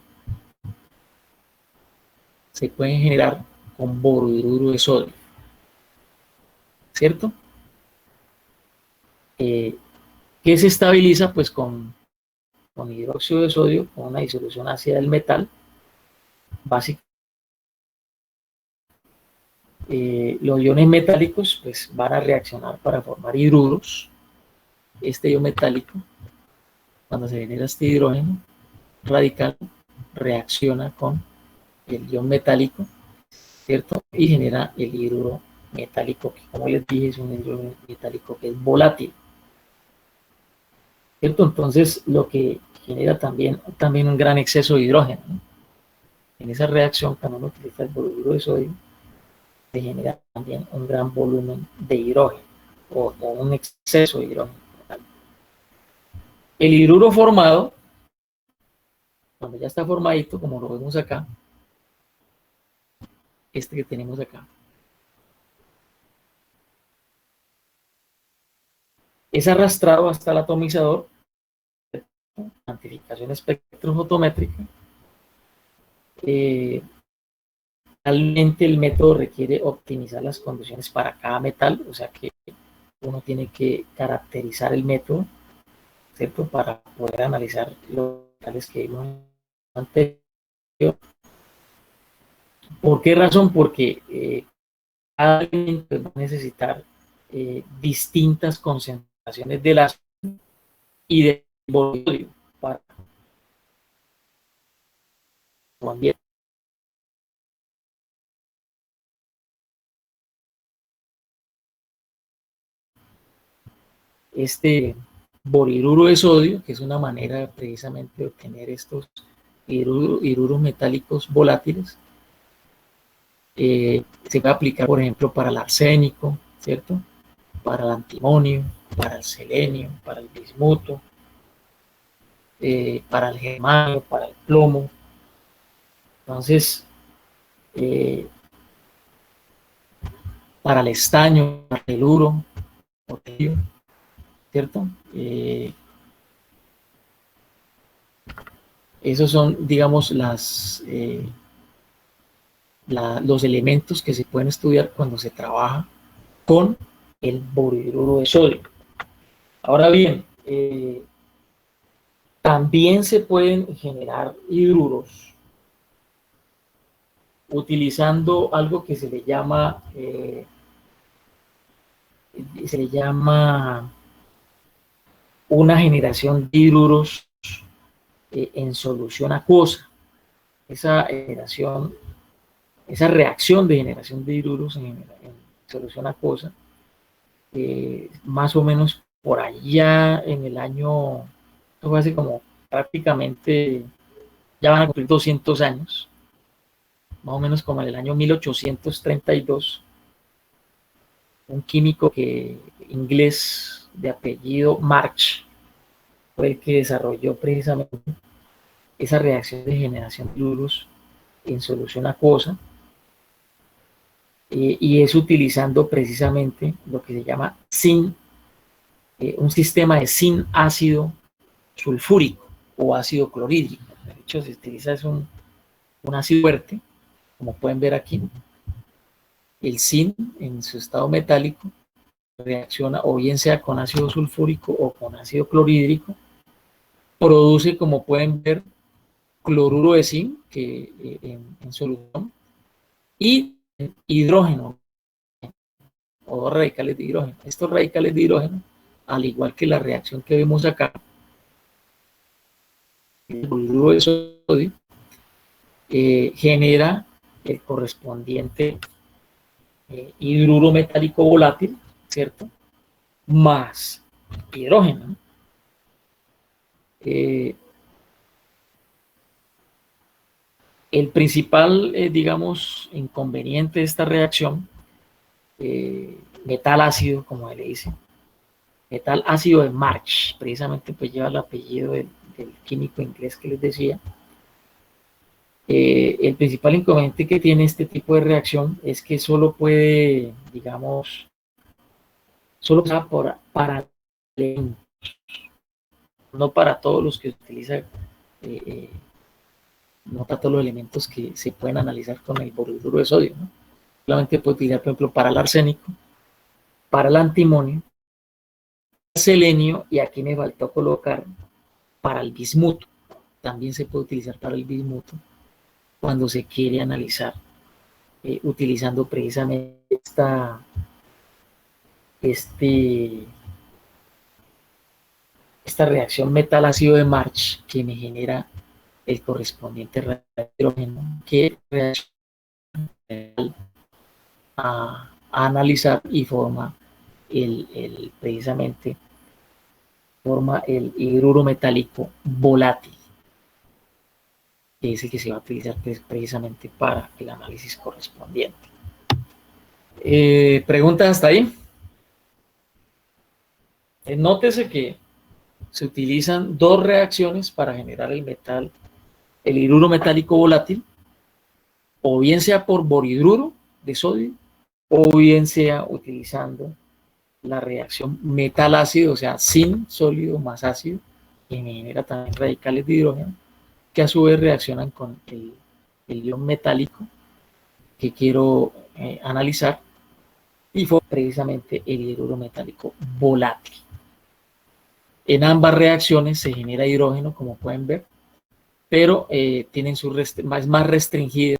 Se pueden generar con boruro de sodio, ¿cierto? Que se estabiliza pues con hidróxido de sodio, con una disolución ácida del metal, básica. Los iones metálicos pues van a reaccionar para formar hidruros. Este ion metálico, cuando se genera este hidrógeno radical, reacciona con el ion metálico, ¿cierto? Y genera el hidruro metálico, que como les dije es un hidruro metálico que es volátil, ¿cierto? Entonces lo que genera también un gran exceso de hidrógeno, ¿no? En esa reacción, cuando uno utiliza el boruro de sodio, se genera también un gran volumen de hidrógeno o un exceso de hidrógeno. El hidruro formado, cuando ya está formadito, como lo vemos acá, este que tenemos acá, es arrastrado hasta el atomizador, cuantificación espectrofotométrica. Realmente el método requiere optimizar las condiciones para cada metal, o sea que uno tiene que caracterizar el método, ¿cierto? Para poder analizar los metales que vimos anterior. ¿Por qué razón? Porque cada elemento va a necesitar distintas concentraciones de ácido y de volumen para su ambiente. Este borhidruro de sodio, que es una manera precisamente de obtener estos hidruros metálicos volátiles, se puede aplicar, por ejemplo, para el arsénico, ¿cierto? Para el antimonio, para el selenio, para el bismuto, para el germanio, para el plomo. Entonces, para el estaño, para el uro, ¿cierto? Esos son, digamos, los elementos que se pueden estudiar cuando se trabaja con el borhidruro de sodio. Ahora bien, también se pueden generar hidruros utilizando algo que se le llama una generación de hidruros en solución acuosa. Esa reacción de generación de hidruros en solución acuosa, más o menos por allá en el año, esto fue hace como prácticamente, ya van a cumplir 200 años, más o menos como en el año 1832, un químico inglés de apellido March fue el que desarrolló precisamente esa reacción de generación de hidruros en solución acuosa, y es utilizando precisamente lo que se llama zinc, un sistema de zinc ácido sulfúrico o ácido clorhídrico. De hecho, se utiliza un ácido fuerte, como pueden ver aquí, el zinc en su estado metálico reacciona o bien sea con ácido sulfúrico o con ácido clorhídrico, produce, como pueden ver, cloruro de zinc que, en solución y hidrógeno o dos radicales de hidrógeno. Estos radicales de hidrógeno, al igual que la reacción que vemos acá, el cloruro de sodio, genera el correspondiente hidruro metálico volátil, ¿cierto? Más hidrógeno. Eh, el principal, digamos, inconveniente de esta reacción, metal ácido, como le dicen, metal ácido de March, precisamente pues lleva el apellido del químico inglés que les decía. El principal inconveniente que tiene este tipo de reacción es que solo puede, digamos, solo para no para todos los que utilizan, no para todos los elementos que se pueden analizar con el boruro de sodio, ¿no? Solamente puede utilizar, por ejemplo, para el arsénico, para el antimonio, el selenio, y aquí me faltó colocar para el bismuto. También se puede utilizar para el bismuto cuando se quiere analizar, utilizando precisamente esta reacción metal ácido de March que me genera el correspondiente hidrógeno que reacciona a analizar y forma precisamente forma el hidruro metálico volátil, que es el que se va a utilizar precisamente para el análisis correspondiente. ¿Preguntas hasta ahí? Nótese que se utilizan dos reacciones para generar el metal, el hidruro metálico volátil, o bien sea por borhidruro de sodio, o bien sea utilizando la reacción metal ácido, o sea, zinc sólido más ácido, que genera también radicales de hidrógeno, que a su vez reaccionan con el ion metálico que quiero analizar, y fue precisamente el hidruro metálico volátil. En ambas reacciones se genera hidrógeno, como pueden ver, pero tienen es más restringida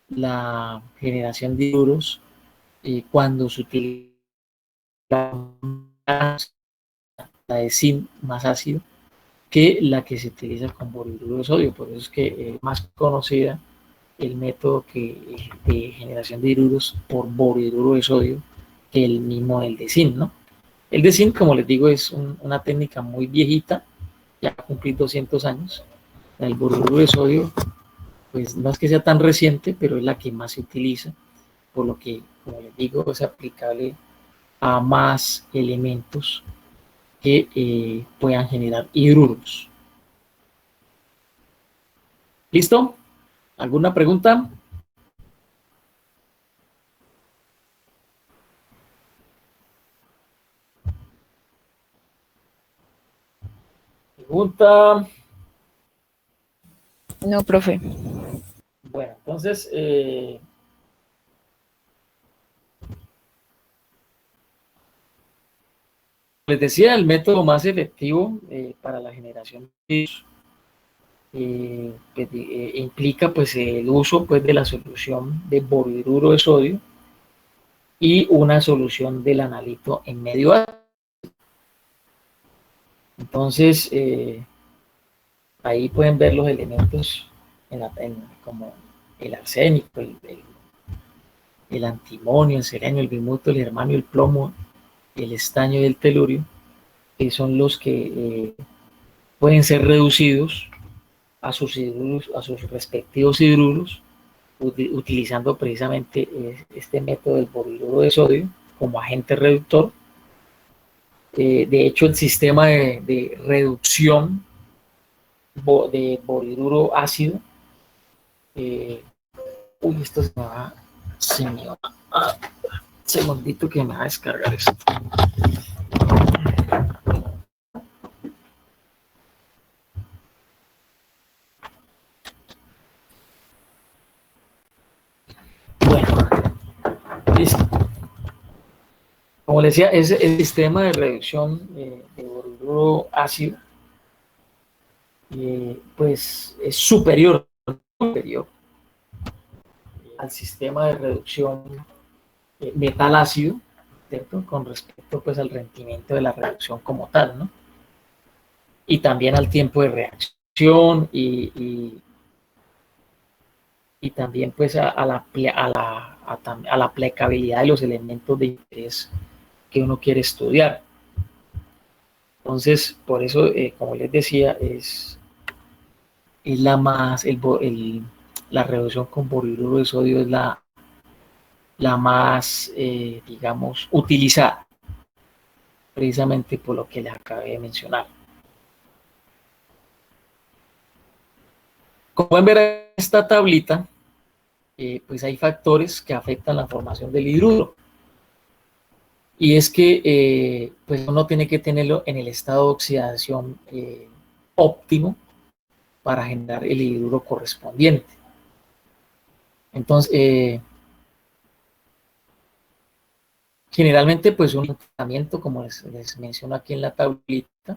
la generación de hidruros cuando se utiliza la de zinc más ácido que la que se utiliza con borhidruro de sodio. Por eso es que es más conocida el método de generación de hidruros por borhidruro de sodio que el mismo el de zinc, ¿no? El de zinc, como les digo, es una técnica muy viejita, ya ha cumplido 200 años. El borhidruro de sodio, pues no es que sea tan reciente, pero es la que más se utiliza, por lo que, como les digo, es aplicable a más elementos que puedan generar hidruros. ¿Listo? ¿Alguna pregunta? Pregunta. No, profe. Bueno, entonces, les decía, el método más efectivo para la generación de pues, implica pues el uso pues de la solución de borhidruro de sodio y una solución del analito en medio ácido. Entonces, ahí pueden ver los elementos como el arsénico, el antimonio, el selenio, el bismuto, el germanio, el plomo, el estaño y el telurio, que son los que pueden ser reducidos a sus respectivos hidruros, utilizando precisamente este método del borhidruro de sodio como agente reductor. De hecho, el sistema de reducción de borhidruro ácido, esto se me va, segundito que me va a descargar esto. Bueno, Como les decía, es el sistema de reducción de boruro ácido, pues es superior al sistema de reducción metal ácido, ¿cierto? Con respecto pues al rendimiento de la reducción como tal, ¿no? Y también al tiempo de reacción y también pues a la aplicabilidad de los elementos de interés que uno quiere estudiar. Entonces, por eso, como les decía, es la más, la reducción con boruro de sodio es la más, digamos, utilizada, precisamente por lo que les acabé de mencionar. Como pueden ver en esta tablita, pues hay factores que afectan la formación del hidruro. Y es que pues uno tiene que tenerlo en el estado de oxidación óptimo para generar el hidruro correspondiente. Entonces, generalmente pues un tratamiento, como les menciono aquí en la tablita,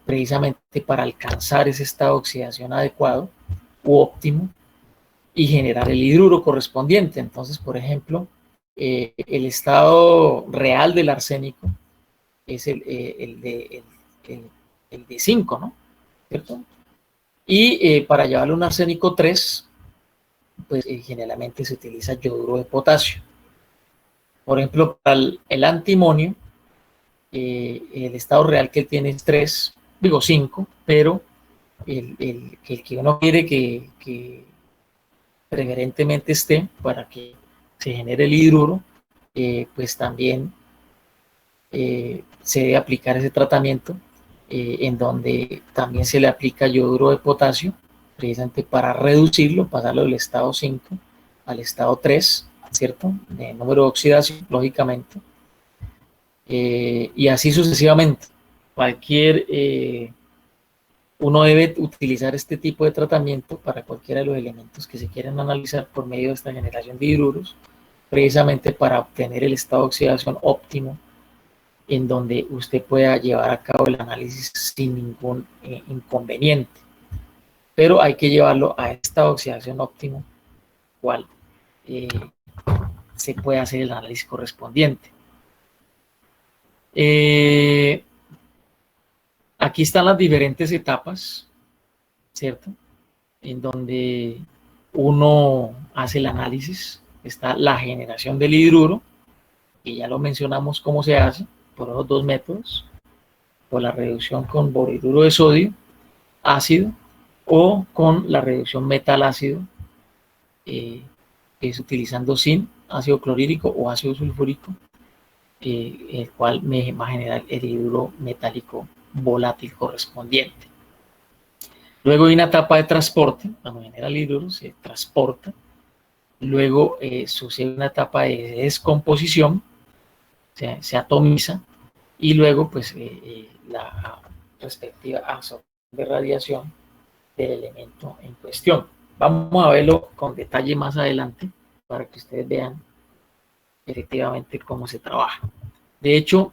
precisamente para alcanzar ese estado de oxidación adecuado u óptimo y generar el hidruro correspondiente. Entonces, por ejemplo, el estado real del arsénico es el de 5, ¿no? ¿Cierto? Y para llevarle un arsénico 3, pues generalmente se utiliza yoduro de potasio. Por ejemplo, para el antimonio, el estado real que tiene es 3, digo 5, pero el que uno quiere que preferentemente esté para que se genere el hidruro, pues también se debe aplicar ese tratamiento en donde también se le aplica yoduro de potasio, precisamente para reducirlo, pasarlo del estado 5 al estado 3, ¿cierto? De número de oxidación, lógicamente. Y así sucesivamente. Uno debe utilizar este tipo de tratamiento para cualquiera de los elementos que se quieran analizar por medio de esta generación de hidruros, precisamente para obtener el estado de oxidación óptimo en donde usted pueda llevar a cabo el análisis sin ningún inconveniente. Pero hay que llevarlo a esta oxidación óptimo, cual se puede hacer el análisis correspondiente. Aquí están las diferentes etapas, ¿cierto? En donde uno hace el análisis. Está la generación del hidruro, que ya lo mencionamos cómo se hace, por los dos métodos, por la reducción con borhidruro de sodio ácido o con la reducción metal ácido, que es utilizando zinc, ácido clorhídrico o ácido sulfúrico, el cual me va a generar el hidruro metálico volátil correspondiente. Luego hay una etapa de transporte, cuando genera el hidruro se transporta. Luego sucede una etapa de descomposición, se atomiza, y luego pues la respectiva absorción de radiación del elemento en cuestión. Vamos a verlo con detalle más adelante para que ustedes vean efectivamente cómo se trabaja. De hecho,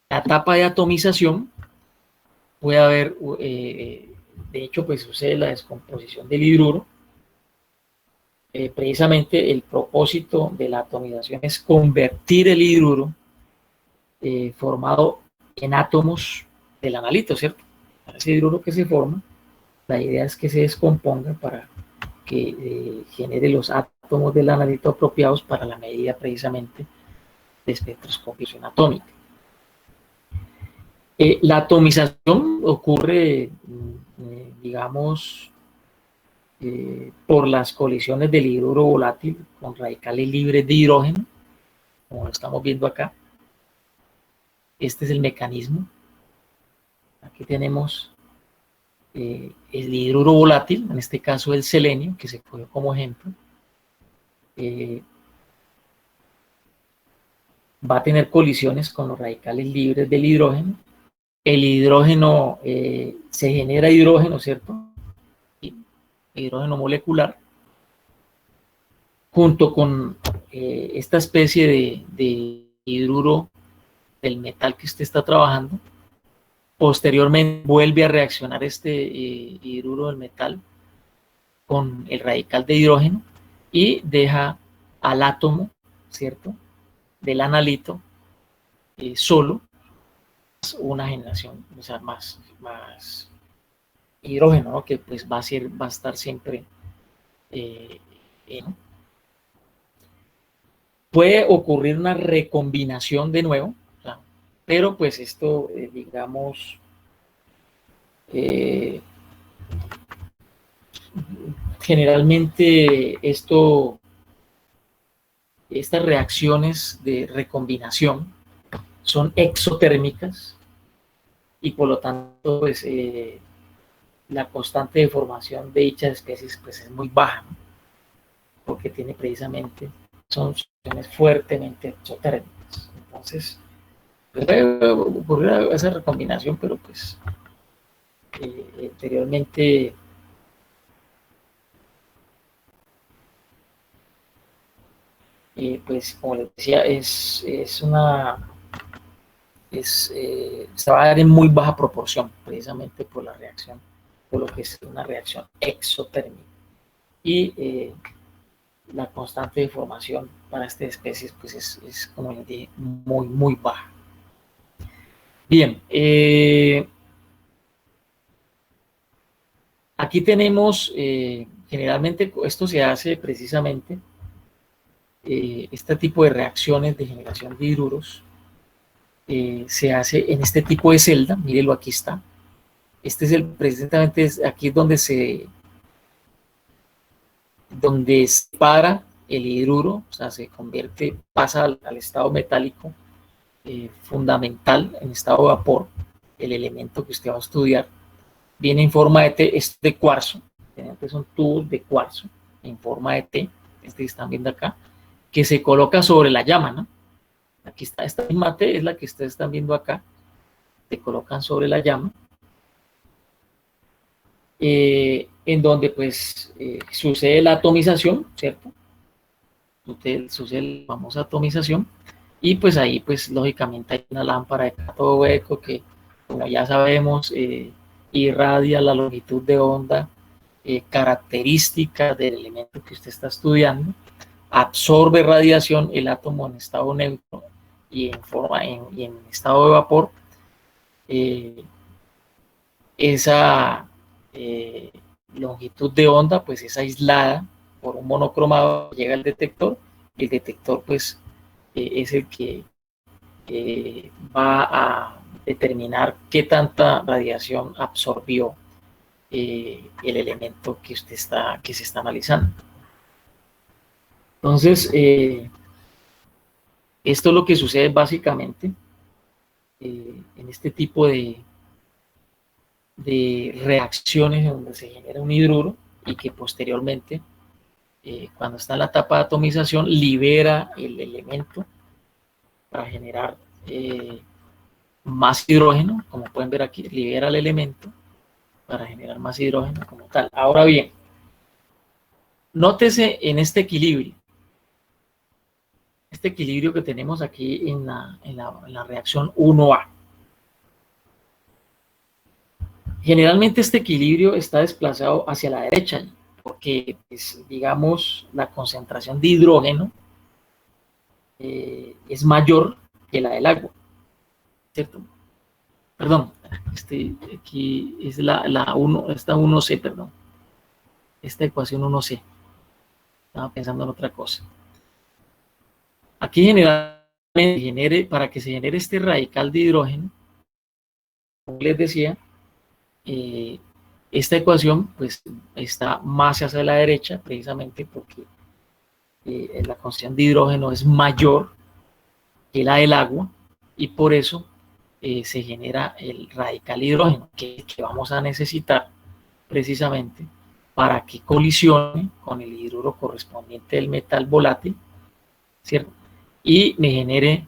la etapa de atomización puede haber, de hecho, pues sucede la descomposición del hidruro. Precisamente el propósito de la atomización es convertir el hidruro formado en átomos del analito, ¿cierto? Para ese hidruro que se forma, la idea es que se descomponga para que genere los átomos del analito apropiados para la medida precisamente de espectroscopia atómica. La atomización ocurre, digamos, por las colisiones del hidruro volátil con radicales libres de hidrógeno, como lo estamos viendo acá. Este es el mecanismo. Aquí tenemos el hidruro volátil, en este caso el selenio, que se cogió como ejemplo. Va a tener colisiones con los radicales libres del hidrógeno. El hidrógeno, se genera hidrógeno, ¿cierto? Hidrógeno molecular junto con esta especie de hidruro del metal que usted está trabajando. Posteriormente vuelve a reaccionar este hidruro del metal con el radical de hidrógeno y deja al átomo, ¿cierto?, del analito solo, una generación, o sea, más hidrógeno, ¿no?, que pues va a estar siempre ¿no? Puede ocurrir una recombinación de nuevo, o sea, pero pues esto, digamos, generalmente estas reacciones de recombinación son exotérmicas y por lo tanto pues, la constante de formación de dichas especies pues, es muy baja, ¿no?, porque tiene precisamente, son soluciones fuertemente exotérmicas. Entonces, pues, puede ocurrir esa recombinación, pero pues anteriormente pues como les decía, se va a dar en muy baja proporción, precisamente por la reacción, por lo que es una reacción exotérmica. Y la constante de formación para estas especies pues es como les dije, muy baja. Bien, aquí tenemos, generalmente esto se hace precisamente, este tipo de reacciones de generación de hidruros se hace en este tipo de celda. Mírelo, aquí está. Este es precisamente aquí es donde se para el hidruro, o sea, se convierte, pasa al estado metálico fundamental, en estado de vapor, el elemento que usted va a estudiar. Viene en forma de T, es de cuarzo, son tubos de cuarzo en forma de T, este que están viendo acá, que se coloca sobre la llama, ¿no? Aquí está, esta misma T es la que ustedes están viendo acá, se colocan sobre la llama, en donde pues sucede la atomización, ¿cierto? Sucede la famosa atomización, y pues ahí pues lógicamente hay una lámpara de cátodo hueco que, como ya sabemos, irradia la longitud de onda característica del elemento que usted está estudiando, absorbe radiación, el átomo en estado neutro y en estado de vapor, esa longitud de onda pues es aislada por un monocromado, llega al detector, y el detector pues es el que va a determinar qué tanta radiación absorbió el elemento que se está analizando. Entonces, esto es lo que sucede básicamente en este tipo de reacciones donde se genera un hidruro y que posteriormente, cuando está en la etapa de atomización, libera el elemento para generar más hidrógeno, como pueden ver aquí, libera el elemento para generar más hidrógeno como tal. Ahora bien, nótese en este equilibrio que tenemos aquí en la reacción 1A. Generalmente este equilibrio está desplazado hacia la derecha, porque, pues, digamos, la concentración de hidrógeno es mayor que la del agua, ¿cierto? Perdón, aquí es esta 1C, perdón. Esta ecuación 1C. Estaba pensando en otra cosa. Aquí generalmente, para que se genere este radical de hidrógeno, como les decía, esta ecuación pues está más hacia la derecha, precisamente porque la concentración de hidrógeno es mayor que la del agua, y por eso se genera el radical hidrógeno que vamos a necesitar precisamente para que colisione con el hidruro correspondiente del metal volátil, ¿cierto? Y me genere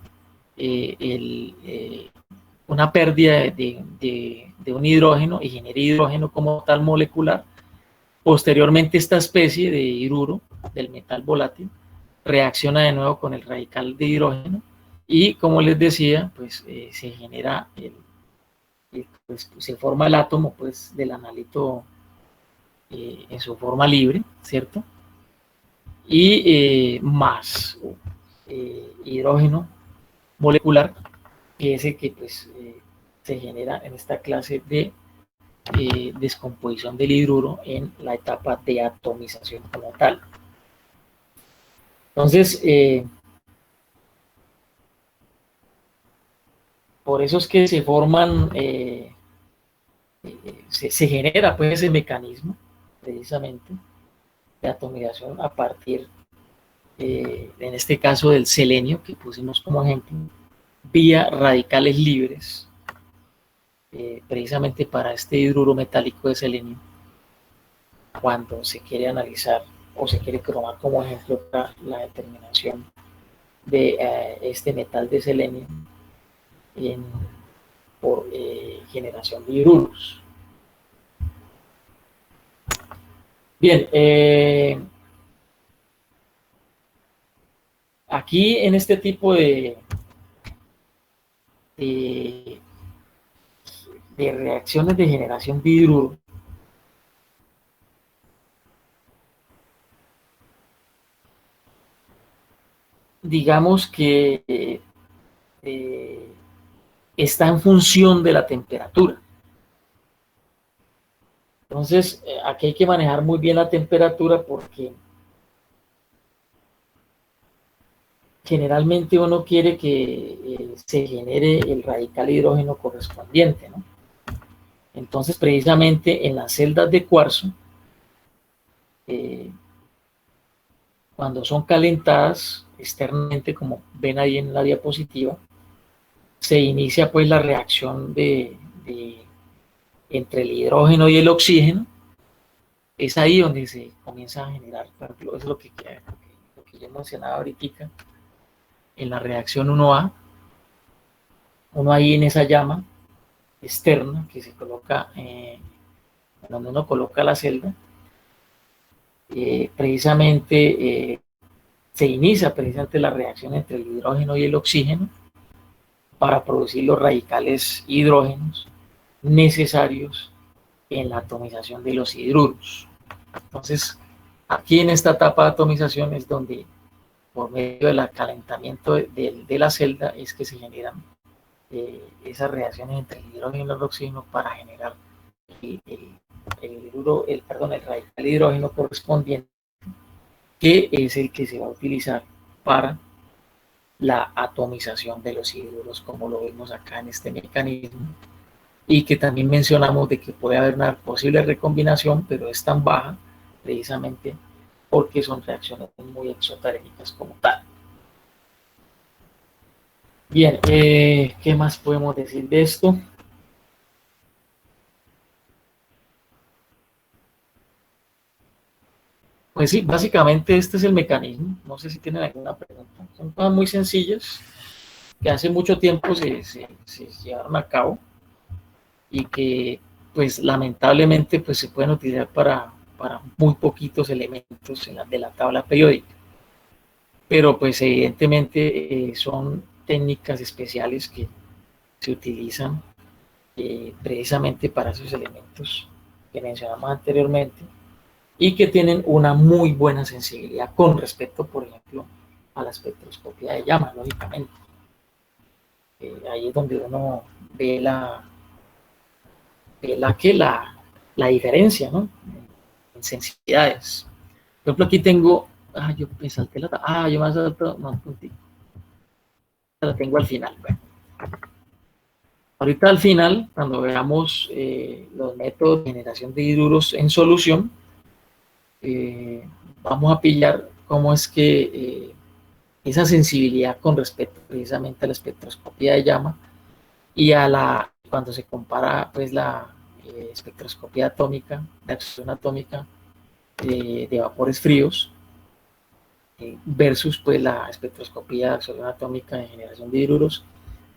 una pérdida de un hidrógeno y genere hidrógeno como tal molecular, Posteriormente, esta especie de hidruro del metal volátil reacciona de nuevo con el radical de hidrógeno y, como les decía, pues se genera, pues, se forma el átomo pues, del analito en su forma libre, ¿cierto? Y más hidrógeno molecular, que es el que pues, se genera en esta clase de descomposición del hidruro en la etapa de atomización como tal. Entonces, por eso es que se forman, se genera pues ese mecanismo precisamente de atomización a partir, en este caso del selenio, que pusimos como ejemplo, vía radicales libres, precisamente para este hidruro metálico de selenio, cuando se quiere analizar o se quiere tomar como ejemplo para la determinación de este metal de selenio por generación de hidruros. Bien, aquí en este tipo de, de reacciones de generación de hidruro, digamos que está en función de la temperatura. Entonces, aquí hay que manejar muy bien la temperatura porque generalmente uno quiere que se genere el radical hidrógeno correspondiente, ¿no? Entonces, precisamente en las celdas de cuarzo, cuando son calentadas externamente, como ven ahí en la diapositiva, se inicia pues la reacción entre el hidrógeno y el oxígeno. Es ahí donde se comienza a generar, por ejemplo, eso es lo que yo mencionaba ahorita, en la reacción 1A, uno ahí en esa llama externa que se coloca, donde uno coloca la celda, precisamente se inicia precisamente la reacción entre el hidrógeno y el oxígeno para producir los radicales hidrógenos necesarios en la atomización de los hidruros. Entonces, aquí en esta etapa de atomización es donde, por medio del calentamiento de la celda, es que se generan esas reacciones entre el hidrógeno y el oxígeno para generar el radical hidrógeno correspondiente, que es el que se va a utilizar para la atomización de los hidruros, como lo vemos acá en este mecanismo, y que también mencionamos de que puede haber una posible recombinación, pero es tan baja precisamente porque son reacciones muy exotérmicas como tal. Bien, ¿qué más podemos decir de esto? Pues sí, básicamente este es el mecanismo. No sé si tienen alguna pregunta. Son cosas muy sencillas que hace mucho tiempo se llevaron a cabo y que pues lamentablemente pues se pueden utilizar para muy poquitos elementos de la tabla periódica. Pero pues evidentemente son técnicas especiales que se utilizan precisamente para esos elementos que mencionamos anteriormente y que tienen una muy buena sensibilidad con respecto, por ejemplo, a la espectroscopia de llama, lógicamente. Ahí es donde uno ve la diferencia, ¿no? En sensibilidades. Por ejemplo, aquí tengo, yo me salté yo me salto, no, la tengo al final. Bueno. Ahorita al final, cuando veamos los métodos de generación de hidruros en solución, vamos a pillar cómo es que esa sensibilidad con respecto precisamente a la espectroscopía de llama y cuando se compara pues la espectroscopía atómica, de acción atómica de vapores fríos versus pues la espectroscopía de acción atómica de generación de hidruros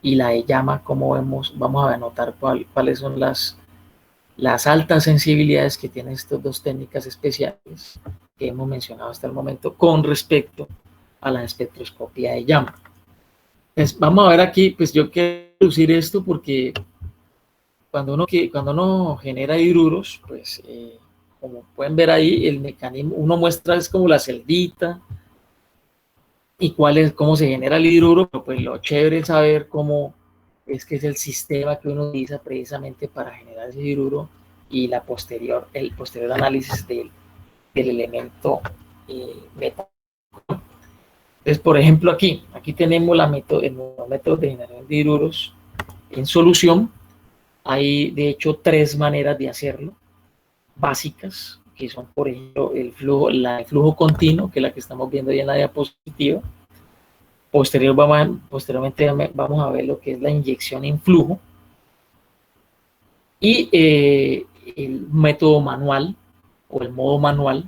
y la de llama, como vemos, vamos a anotar cuáles son las las altas sensibilidades que tienen estas dos técnicas especiales que hemos mencionado hasta el momento con respecto a la espectroscopía de llama. Pues vamos a ver aquí, pues yo quiero reducir esto porque cuando uno genera hidruros, pues como pueden ver ahí, el mecanismo, uno muestra es como la celdita y cómo se genera el hidruro, pero pues lo chévere es saber cómo es que es el sistema que uno utiliza precisamente para generar ese hidruro y el posterior análisis del elemento metálico. Entonces, por ejemplo, aquí tenemos los métodos de generación de hidruros en solución. Hay, de hecho, 3 maneras de hacerlo, básicas, que son, por ejemplo, el flujo continuo, que es la que estamos viendo ahí en la diapositiva. Posteriormente vamos a ver lo que es la inyección en flujo. Y el método manual, o el modo manual,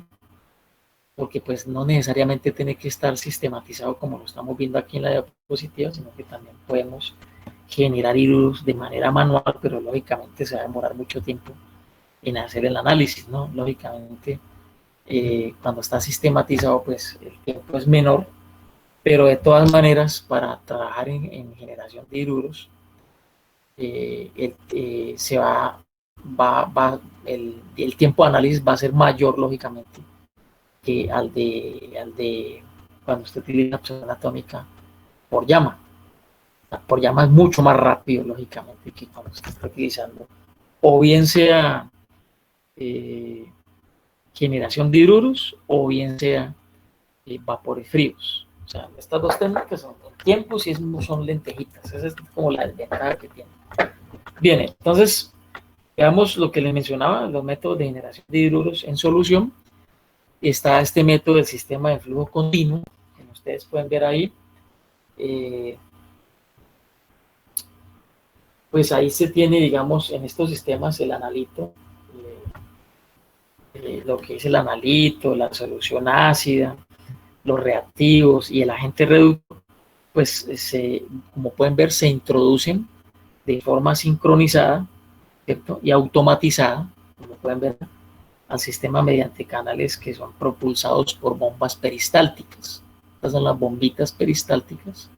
porque pues no necesariamente tiene que estar sistematizado como lo estamos viendo aquí en la diapositiva, sino que también podemos generar hidruros de manera manual, pero lógicamente se va a demorar mucho tiempo en hacer el análisis, ¿no? Lógicamente, cuando está sistematizado, pues el tiempo es menor, pero de todas maneras, para trabajar en generación de hidruros, el tiempo de análisis va a ser mayor, lógicamente, que al de cuando usted utiliza absorción atómica por llama. Por llama es mucho más rápido, lógicamente, que cuando usted está utilizando, o bien sea generación de hidruros, o bien sea vapores fríos. O sea, estas dos técnicas son tiempos y son lentejitas. Esa es como la desventaja que tiene. Bien, entonces, veamos lo que les mencionaba, los métodos de generación de hidruros en solución. Está este método del sistema de flujo continuo, que ustedes pueden ver ahí. Pues ahí se tiene, digamos, en estos sistemas el analito, lo que es el analito, la solución ácida, los reactivos y el agente reductor, pues como pueden ver, se introducen de forma sincronizada, ¿cierto? Y automatizada, como pueden ver, al sistema mediante canales que son propulsados por bombas peristálticas. Estas son las bombitas peristálticas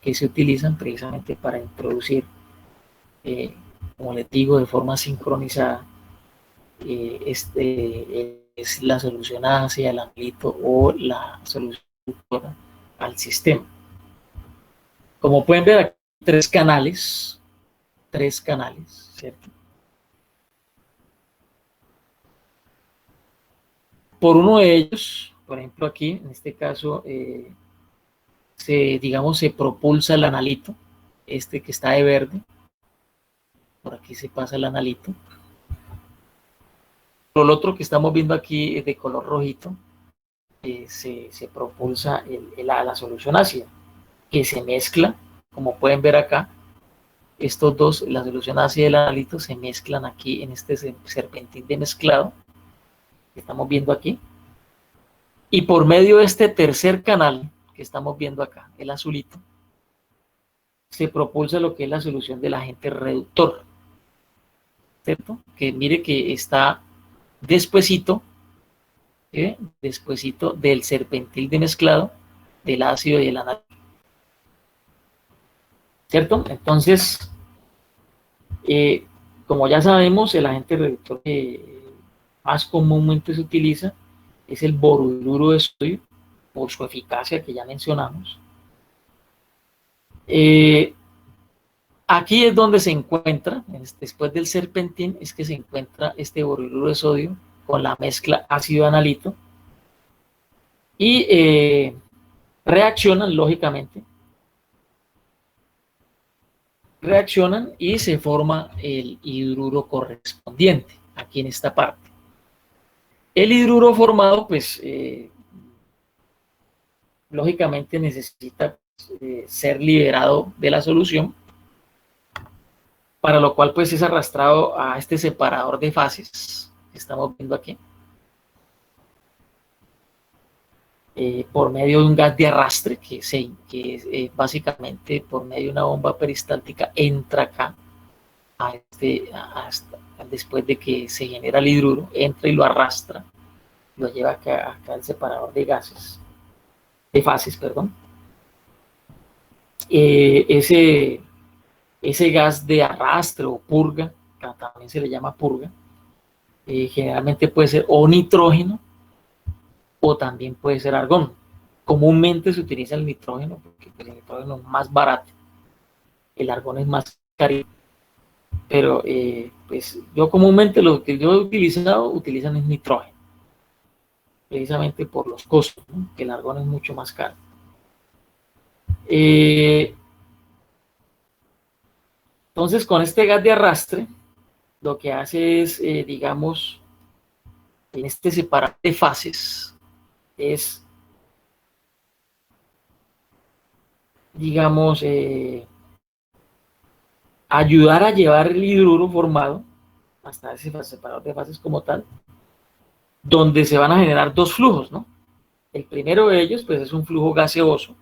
que se utilizan precisamente para introducir, como les digo, de forma sincronizada, es la solución hacia el analito o la solución al sistema. Como pueden ver, aquí hay tres canales, ¿cierto? Por uno de ellos, por ejemplo aquí, en este caso, se propulsa el analito, este que está de verde, por aquí se pasa el analito. Por el otro que estamos viendo aquí es de color rojito, se propulsa la solución ácida, que se mezcla, como pueden ver acá, estos dos, la solución ácida y el analito, se mezclan aquí en este serpentín de mezclado que estamos viendo aquí, y por medio de este tercer canal que estamos viendo acá, el azulito, se propulsa lo que es la solución del agente reductor, ¿cierto? Que mire que está despuesito del serpentil de mezclado del ácido y el analito, ¿cierto? Entonces, como ya sabemos, el agente reductor que más comúnmente se utiliza es el boruro de sodio, por su eficacia que ya mencionamos. Aquí es donde se encuentra, después del serpentín, es que se encuentra este boruro de sodio con la mezcla ácido-analito y reaccionan, lógicamente, y se forma el hidruro correspondiente aquí en esta parte. El hidruro formado, pues, lógicamente necesita ser liberado de la solución, para lo cual pues es arrastrado a este separador de fases que estamos viendo aquí, por medio de un gas de arrastre que es básicamente por medio de una bomba peristáltica entra acá después de que se genera el hidruro, entra y lo arrastra, lo lleva acá al separador de gases, de fases, perdón. Ese gas de arrastre o purga, que también se le llama purga, generalmente puede ser o nitrógeno o también puede ser argón. Comúnmente se utiliza el nitrógeno porque pues, el nitrógeno es más barato, el argón es más caro, pero pues yo comúnmente lo que yo he utilizado, utilizan es nitrógeno, precisamente por los costos, ¿no? Que el argón es mucho más caro. Entonces, con este gas de arrastre, lo que hace es, digamos, en este separador de fases, es, digamos, ayudar a llevar el hidruro formado hasta ese separador de fases como tal, donde se van a generar dos flujos, ¿no? El primero de ellos, pues, es un flujo gaseoso,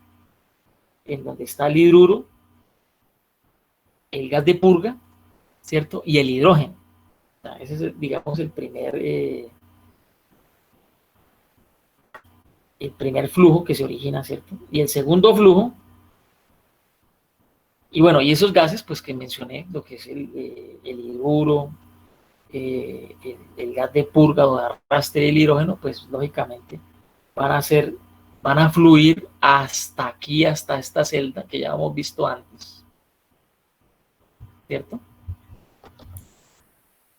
en donde está el hidruro, el gas de purga, ¿cierto? Y el hidrógeno. O sea, ese es, digamos, el primer flujo que se origina, ¿cierto? Y el segundo flujo, y bueno, y esos gases, pues que mencioné, lo que es el hidruro, el gas de purga o de arrastre del hidrógeno, pues lógicamente van a fluir hasta aquí, hasta esta celda que ya hemos visto antes, ¿cierto?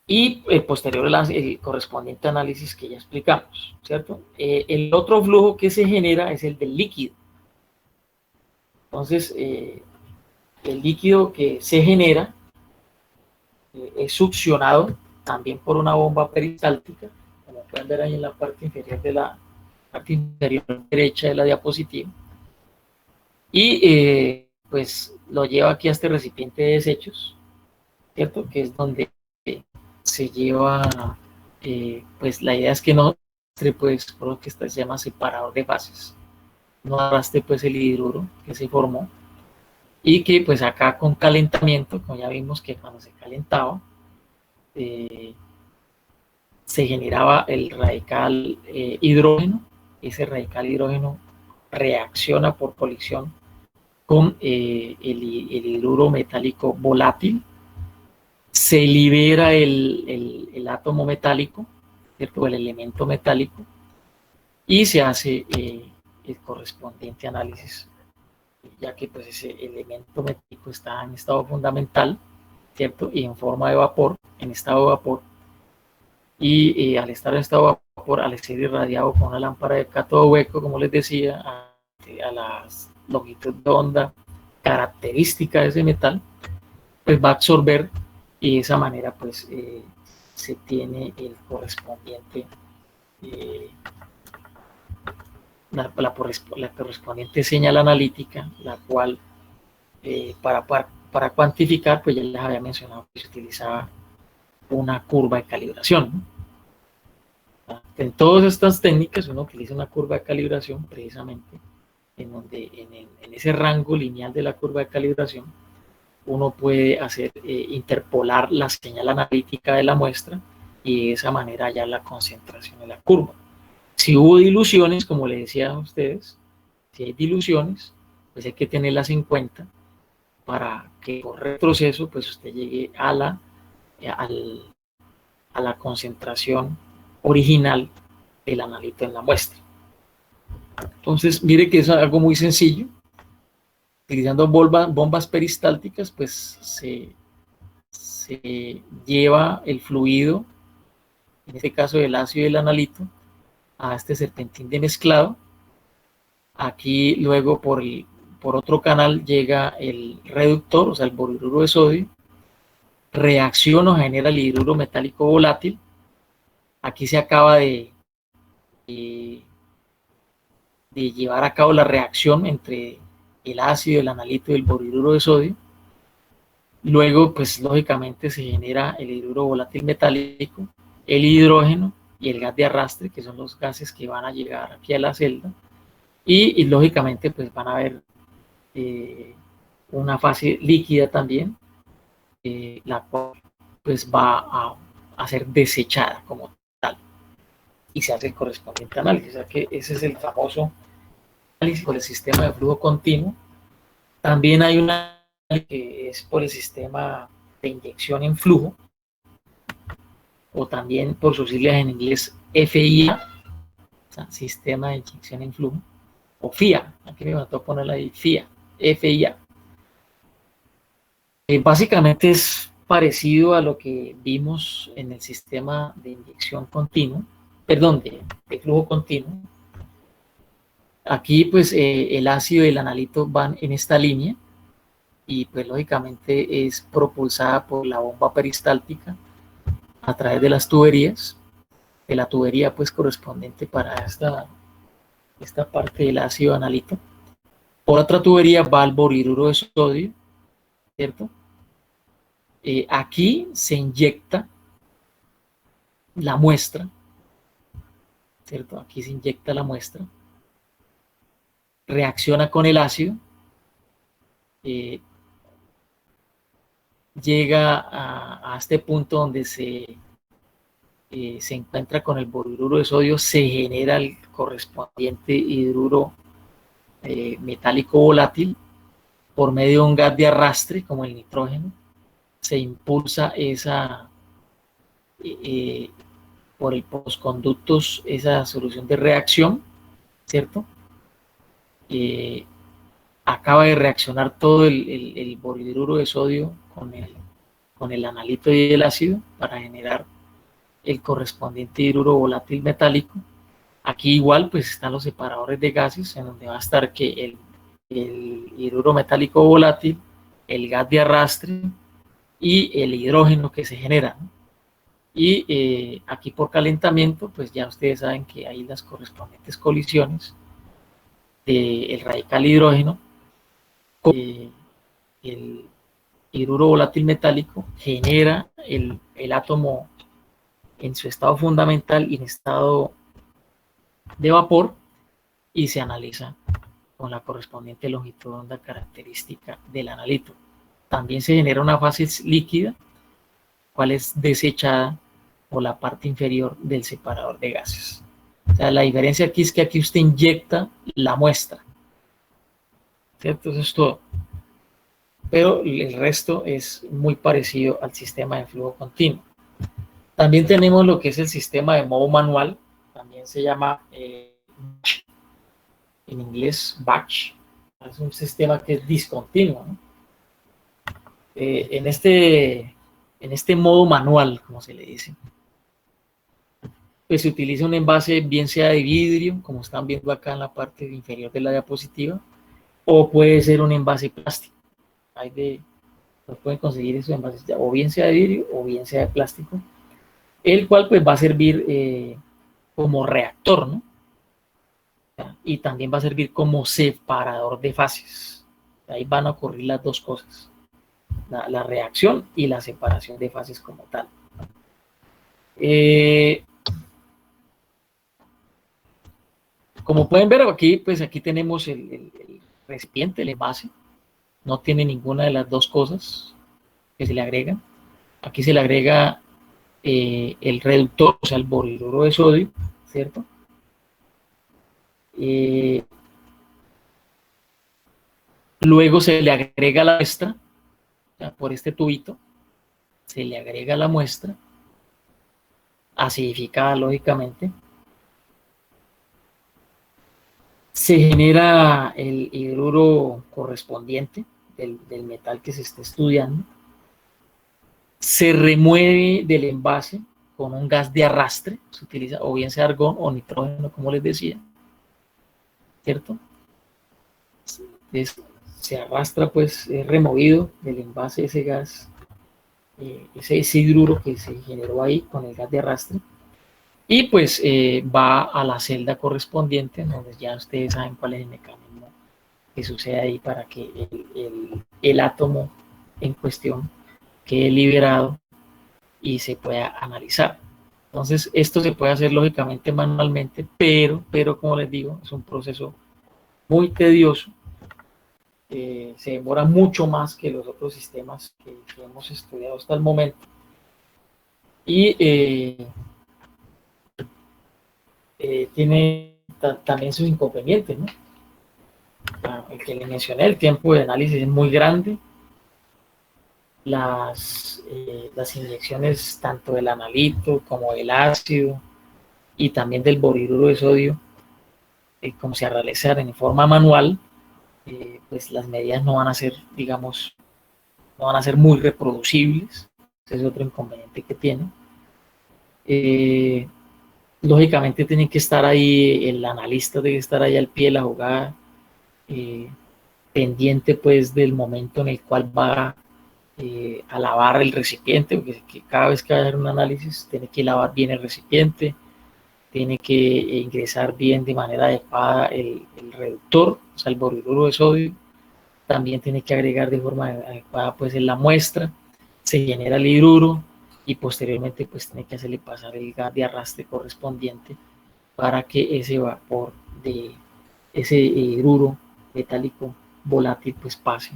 Y posterior el correspondiente análisis que ya explicamos, ¿cierto? El otro flujo que se genera es el del líquido. Entonces, el líquido que se genera es succionado también por una bomba peristáltica, como pueden ver ahí en la parte inferior derecha de la diapositiva, y pues lo lleva aquí a este recipiente de desechos, ¿cierto? Que es donde se lleva, pues la idea es que no pues por lo que se llama separador de fases, no arrastre pues el hidruro que se formó, y que pues acá con calentamiento, como ya vimos que cuando se calentaba, se generaba el radical hidrógeno. Ese radical hidrógeno reacciona por colisión con el hidruro metálico volátil, se libera el átomo metálico, ¿cierto? El elemento metálico, y se hace el correspondiente análisis, ya que pues ese elemento metálico está en estado fundamental, ¿cierto? Y en forma de vapor, en estado de vapor, y al estar en estado de vapor, al ser irradiado con una lámpara de cátodo hueco, como les decía, a la longitud de onda característica de ese metal, pues va a absorber, y de esa manera pues se tiene el correspondiente la correspondiente señal analítica, la cual para cuantificar, pues ya les había mencionado que se utilizaba una curva de calibración. En todas estas técnicas uno utiliza una curva de calibración precisamente en donde en ese rango lineal de la curva de calibración uno puede hacer interpolar la señal analítica de la muestra y de esa manera hallar la concentración de la curva. Si hubo diluciones, como les decía a ustedes, si hay diluciones, pues hay que tenerlas en cuenta para que por retroceso pues usted llegue a la concentración original del analito en la muestra. Entonces, mire que es algo muy sencillo. Utilizando bombas peristálticas, pues se lleva el fluido, en este caso el ácido y el analito, a este serpentín de mezclado. Aquí luego por otro canal llega el reductor, o sea el boruro de sodio, reacciona o genera el hidruro metálico volátil. Aquí se acaba de llevar a cabo la reacción entre el ácido, el analito y el boruro de sodio. Luego, pues lógicamente se genera el hidruro volátil metálico, el hidrógeno y el gas de arrastre, que son los gases que van a llegar aquí a la celda. Y lógicamente, pues van a haber una fase líquida también, la cual pues va a ser desechada como tal y se hace el correspondiente análisis. O sea que ese es el famoso análisis por el sistema de flujo continuo. También hay una que es por el sistema de inyección en flujo, o también por sus siglas en inglés FIA, o sea, sistema de inyección en flujo, o FIA, aquí me faltó ponerla ahí, FIA, FIA. Básicamente es parecido a lo que vimos en el sistema de inyección continuo, perdón, de flujo continuo. Aquí pues el ácido y el analito van en esta línea y pues lógicamente es propulsada por la bomba peristáltica a través de las tuberías, de la tubería pues correspondiente para esta parte del ácido analito. Por otra tubería va el borhidruro de sodio, ¿cierto? Aquí se inyecta la muestra, ¿cierto? Aquí se inyecta la muestra, reacciona con el ácido, llega a este punto donde se encuentra con el borhidruro de sodio, se genera el correspondiente hidruro metálico volátil por medio de un gas de arrastre como el nitrógeno. Se impulsa esa por los conductos esa solución de reacción, ¿cierto? Acaba de reaccionar todo el borhidruro de sodio con el analito y el ácido para generar el correspondiente hidruro volátil metálico. Aquí igual pues están los separadores de gases en donde va a estar que el hidruro metálico volátil, el gas de arrastre y el hidrógeno que se genera, ¿no? Y aquí por calentamiento pues ya ustedes saben que hay las correspondientes colisiones del radical hidrógeno con el hidruro volátil metálico, genera el átomo en su estado fundamental y en estado de vapor y se analiza con la correspondiente longitud de onda característica del analito. También se genera una fase líquida, cual es desechada por la parte inferior del separador de gases. O sea, la diferencia aquí es que aquí usted inyecta la muestra, ¿cierto? Eso es todo. Pero el resto es muy parecido al sistema de flujo continuo. También tenemos lo que es el sistema de modo manual, también se llama en inglés batch, es un sistema que es discontinuo, ¿no? En este modo manual, como se le dice, pues se utiliza un envase bien sea de vidrio, como están viendo acá en la parte inferior de la diapositiva, o puede ser un envase plástico. Los pueden conseguir esos envases o bien sea de vidrio o bien sea de plástico, el cual pues va a servir como reactor, ¿no? Y también va a servir como separador de fases. Ahí van a ocurrir las dos cosas, la reacción y la separación de fases como tal. Como pueden ver aquí, pues aquí tenemos el recipiente, el envase. No tiene ninguna de las dos cosas que se le agregan. Aquí se le agrega el reductor, o sea, el borhidruro de sodio, ¿cierto? Luego se le agrega la muestra, o sea, por este tubito, se le agrega la muestra, acidificada lógicamente. Se genera el hidruro correspondiente del metal que se está estudiando. Se remueve del envase con un gas de arrastre, se utiliza o bien sea argón o nitrógeno, como les decía, ¿cierto? Entonces, se arrastra, pues es removido del envase ese gas, ese hidruro que se generó ahí con el gas de arrastre, y pues va a la celda correspondiente, donde ya ustedes saben cuál es el mecanismo que sucede ahí para que el átomo en cuestión quede liberado y se pueda analizar. Entonces, esto se puede hacer lógicamente manualmente, pero como les digo, es un proceso muy tedioso se demora mucho más que los otros sistemas que hemos estudiado hasta el momento. Y tiene también sus inconvenientes, ¿no? El que le mencioné, el tiempo de análisis es muy grande. Las inyecciones tanto del analito como del ácido y también del boriduro de sodio, como se realizan en forma manual, pues las medidas no van a ser, digamos, no van a ser muy reproducibles. Ese es otro inconveniente que tiene. Lógicamente tiene que estar ahí, el analista debe estar ahí al pie de la jugada, pendiente pues del momento en el cual va a lavar el recipiente, porque cada vez que va a hacer un análisis tiene que lavar bien el recipiente, tiene que ingresar bien de manera adecuada el reductor, o sea, el boriduro de sodio, también tiene que agregar de forma adecuada pues en la muestra, se genera el hidruro y posteriormente pues tiene que hacerle pasar el gas de arrastre correspondiente para que ese vapor de ese hidruro metálico volátil pues pase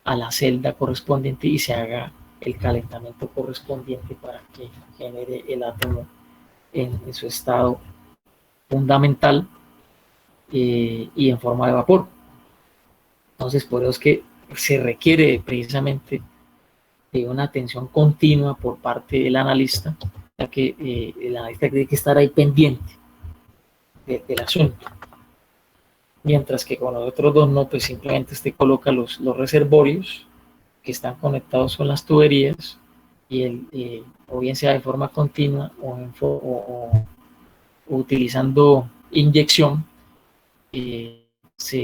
a la celda correspondiente y se haga el calentamiento correspondiente para que genere el átomo en su estado fundamental y en forma de vapor. Entonces, por eso es que se requiere precisamente de una atención continua por parte del analista, ya que el analista tiene que estar ahí pendiente del asunto. Mientras que con los otros dos no, pues simplemente usted coloca los reservorios que están conectados con las tuberías y o bien sea de forma continua o utilizando inyección,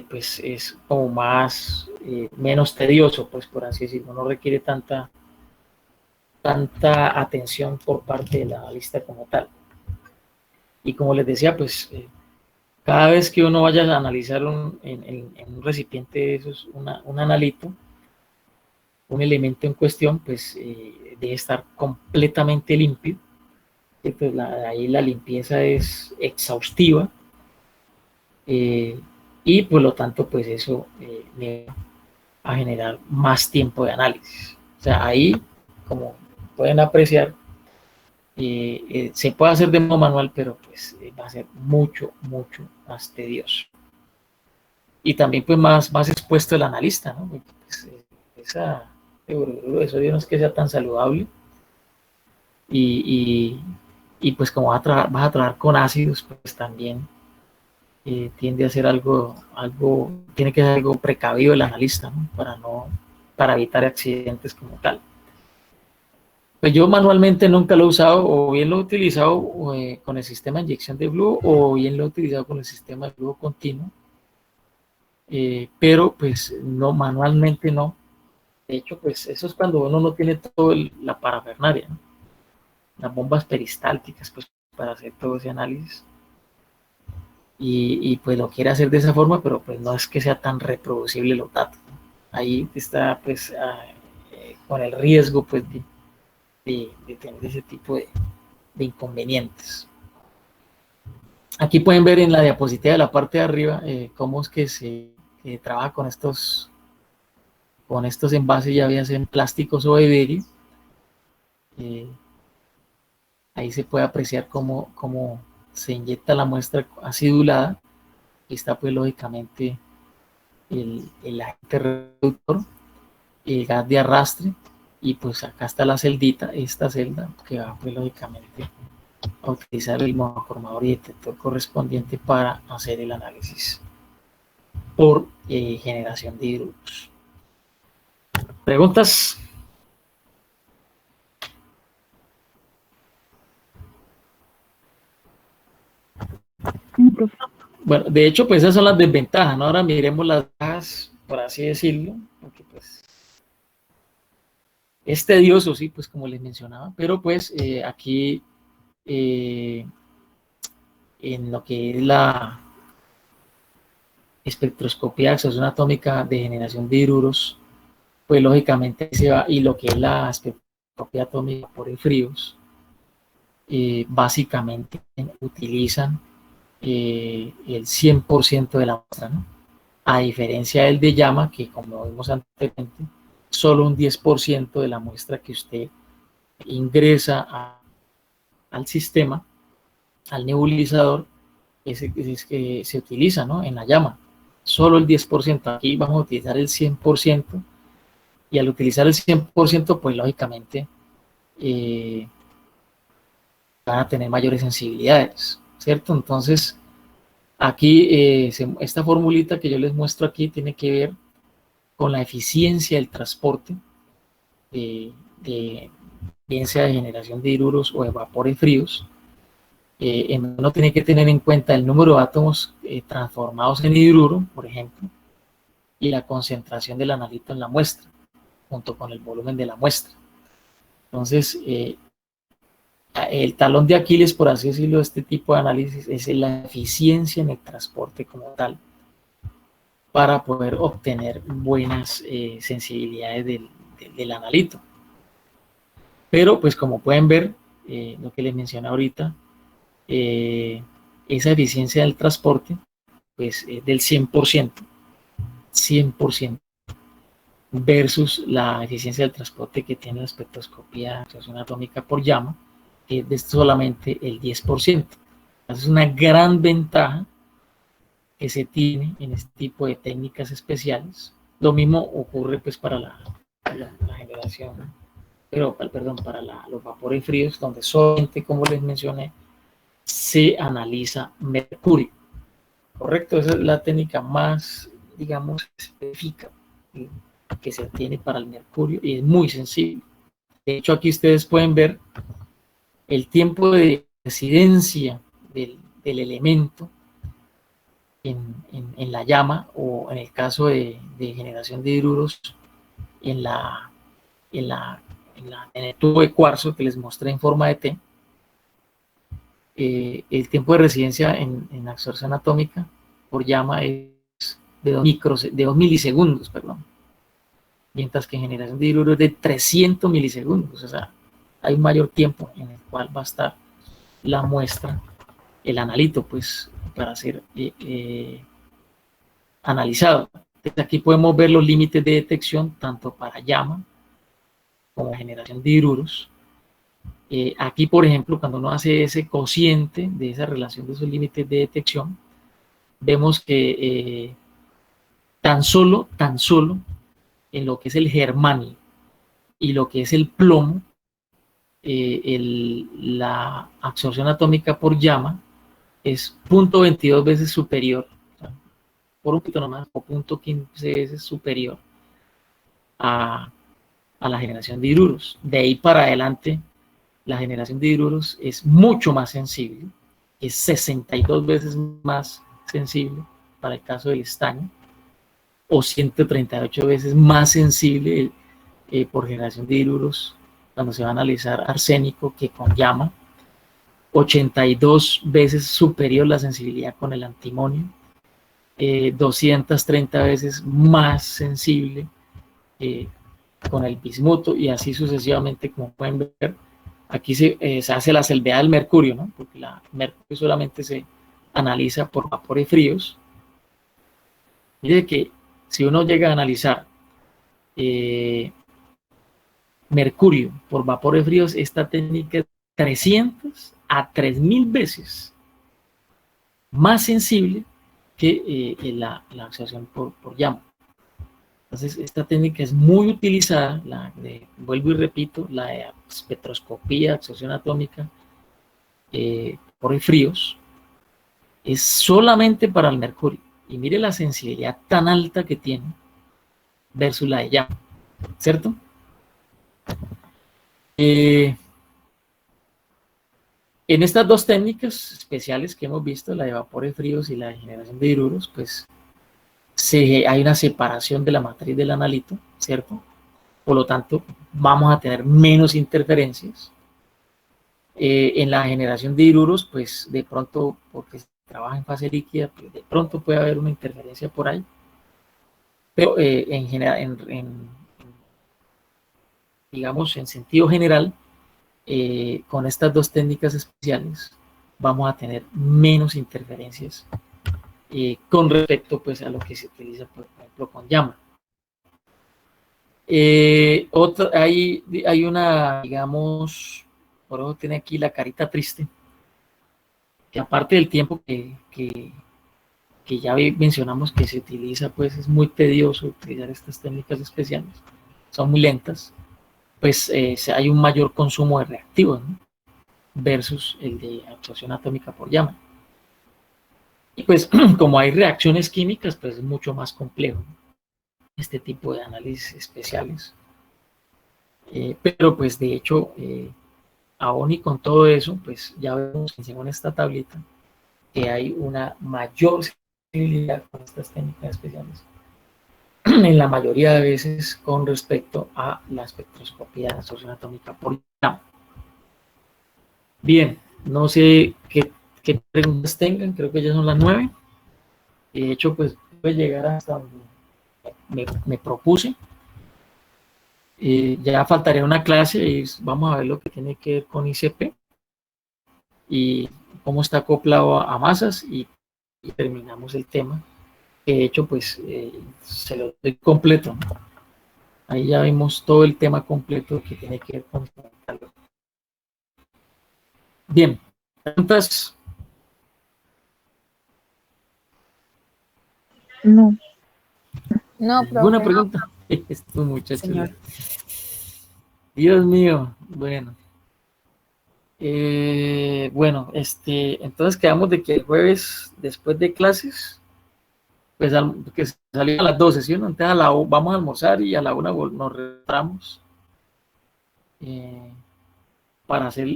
pues es como más, menos tedioso, pues por así decirlo, no requiere tanta atención por parte de la analista como tal. Y como les decía, pues cada vez que uno vaya a analizar en un recipiente de esos, un analito, un elemento en cuestión, pues debe estar completamente limpio. Pues ahí la limpieza es exhaustiva y por lo tanto, pues eso me va a generar más tiempo de análisis. O sea, ahí, como pueden apreciar, se puede hacer de modo manual, pero pues va a ser mucho más tedioso. Y también pues más expuesto el analista, ¿no? Porque, pues, eso no es que sea tan saludable y, y pues como vas a trabajar con ácidos, pues también tiende a ser algo, tiene que ser algo precavido el analista, ¿no? Para evitar accidentes como tal. Pues yo manualmente nunca lo he usado, o bien lo he utilizado con el sistema de inyección de flujo, o bien lo he utilizado con el sistema de flujo continuo, pero pues no, manualmente no. De hecho, pues eso es cuando uno no tiene toda la parafernalia, ¿no? Las bombas peristálticas, pues para hacer todo ese análisis. Y pues lo quiere hacer de esa forma, pero pues no es que sea tan reproducible los datos, ¿no? Ahí está pues con el riesgo pues de tener ese tipo de inconvenientes. Aquí pueden ver en la diapositiva de la parte de arriba cómo es que se trabaja con estos envases, ya bien sean plásticos o de vidrio. Ahí se puede apreciar cómo se inyecta la muestra acidulada y está pues lógicamente el agente reductor, el gas de arrastre y pues acá está la celdita, esta celda que va pues lógicamente a utilizar el monoformador y detector correspondiente para hacer el análisis por generación de hidruros. ¿Preguntas? Bueno, de hecho, pues esas son las desventajas, ¿no? Ahora miremos las ventajas, por así decirlo, porque pues es tedioso, sí, pues como les mencionaba, pero pues aquí en lo que es la espectroscopía de absorción atómica de generación de hidruros, pues lógicamente se va, y lo que es la espectroscopía atómica de vapores fríos, básicamente utilizan el 100% de la muestra, ¿no? a diferencia del de llama, que como vimos anteriormente, solo un 10% de la muestra que usted ingresa al sistema, al nebulizador, es que se utiliza, ¿no?, en la llama. Solo el 10%. Aquí vamos a utilizar el 100%, y al utilizar el 100%, pues lógicamente van a tener mayores sensibilidades, ¿cierto? Entonces, aquí esta formulita que yo les muestro aquí tiene que ver con la eficiencia del transporte, bien sea de generación de hidruros o de vapores fríos. Uno tiene que tener en cuenta el número de átomos transformados en hidruro, por ejemplo, y la concentración del analito en la muestra, junto con el volumen de la muestra. Entonces, el talón de Aquiles, por así decirlo, de este tipo de análisis es la eficiencia en el transporte como tal, para poder obtener buenas sensibilidades del analito. Pero, pues como pueden ver, lo que les mencioné ahorita, esa eficiencia del transporte, pues del 100%, versus la eficiencia del transporte que tiene la espectroscopía de acción atómica por llama, que es de solamente el 10%. Entonces, es una gran ventaja que se tiene en este tipo de técnicas especiales. Lo mismo ocurre pues para la generación, para los vapores fríos, donde solamente, como les mencioné, se analiza mercurio. Correcto, esa es la técnica más, digamos, específica que se tiene para el mercurio, y es muy sensible. De hecho, aquí ustedes pueden ver el tiempo de residencia del elemento en la llama, o en el caso de generación de hidruros, en el tubo de cuarzo que les mostré en forma de T. El tiempo de residencia en absorción atómica por llama es de 2 milisegundos, perdón. Mientras que en generación de hidruros es de 300 milisegundos. O sea, hay un mayor tiempo en el cual va a estar la muestra, el analito, pues, para ser analizado. Entonces, aquí podemos ver los límites de detección tanto para llama como generación de hidruros. Aquí, por ejemplo, cuando uno hace ese cociente de esa relación de esos límites de detección, vemos que tan solo en lo que es el germanio y lo que es el plomo, la absorción atómica por llama es 0.22 veces superior, por un poquito nomás, o 0.15 veces superior a la generación de hidruros. De ahí para adelante, la generación de hidruros es mucho más sensible, es 62 veces más sensible para el caso del estaño, o 138 veces más sensible por generación de hidruros cuando se va a analizar arsénico que con llama, 82 veces superior la sensibilidad con el antimonio, 230 veces más sensible con el bismuto, y así sucesivamente. Como pueden ver, aquí se hace la salvedad del mercurio, ¿no?, porque el mercurio solamente se analiza por vapores fríos. Mire que si uno llega a analizar mercurio por vapores fríos, esta técnica es 300 a 3000 veces más sensible que la absorción por llama. Entonces, esta técnica es muy utilizada, vuelvo y repito, la de espectroscopía, absorción atómica por fríos, es solamente para el mercurio. Y mire la sensibilidad tan alta que tiene versus la de llama, ¿cierto? En estas dos técnicas especiales que hemos visto, la de vapores fríos y la de generación de hidruros, pues hay una separación de la matriz del analito, ¿cierto? Por lo tanto, vamos a tener menos interferencias. En la generación de hidruros, pues de pronto, porque se trabaja en fase líquida, pues de pronto puede haber una interferencia por ahí. Pero digamos, en sentido general, con estas dos técnicas especiales vamos a tener menos interferencias con respecto pues a lo que se utiliza, por ejemplo, con llama. Hay una, digamos, por eso tiene aquí la carita triste, que aparte del tiempo que ya mencionamos que se utiliza, pues es muy tedioso utilizar estas técnicas especiales, son muy lentas, pues hay un mayor consumo de reactivos, ¿no? Versus el de absorción atómica por llama. Y pues como hay reacciones químicas, pues es mucho más complejo, ¿no? Este tipo de análisis especiales. Pero pues de hecho, aún y con todo eso, pues ya vemos según esta tablita que hay una mayor sensibilidad con estas técnicas especiales en la mayoría de veces con respecto a la espectroscopía de absorción atómica por llama. Bien, no sé qué preguntas tengan, creo que ya son las 9. De hecho, pues puede llegar hasta donde me propuse. Ya faltaría una clase y vamos a ver lo que tiene que ver con ICP y cómo está acoplado a masas y terminamos el tema. De hecho, pues se lo doy completo, ¿no? Ahí ya vimos todo el tema completo que tiene que ver con calor. Bien, ¿preguntas? No. No, ¿Alguna profe. pregunta? Estos muchachos. Señor. Dios mío, bueno. Bueno, entonces quedamos de que el jueves, después de clases, pues que salió a las 12, ¿sí? Entonces vamos a almorzar y a la 1 nos retramos para hacer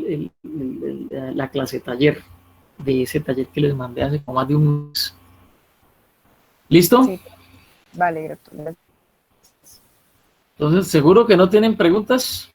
la clase taller de ese taller que les mandé hace como más de un mes. ¿Listo? Sí. Vale, gracias. Entonces, ¿seguro que no tienen preguntas?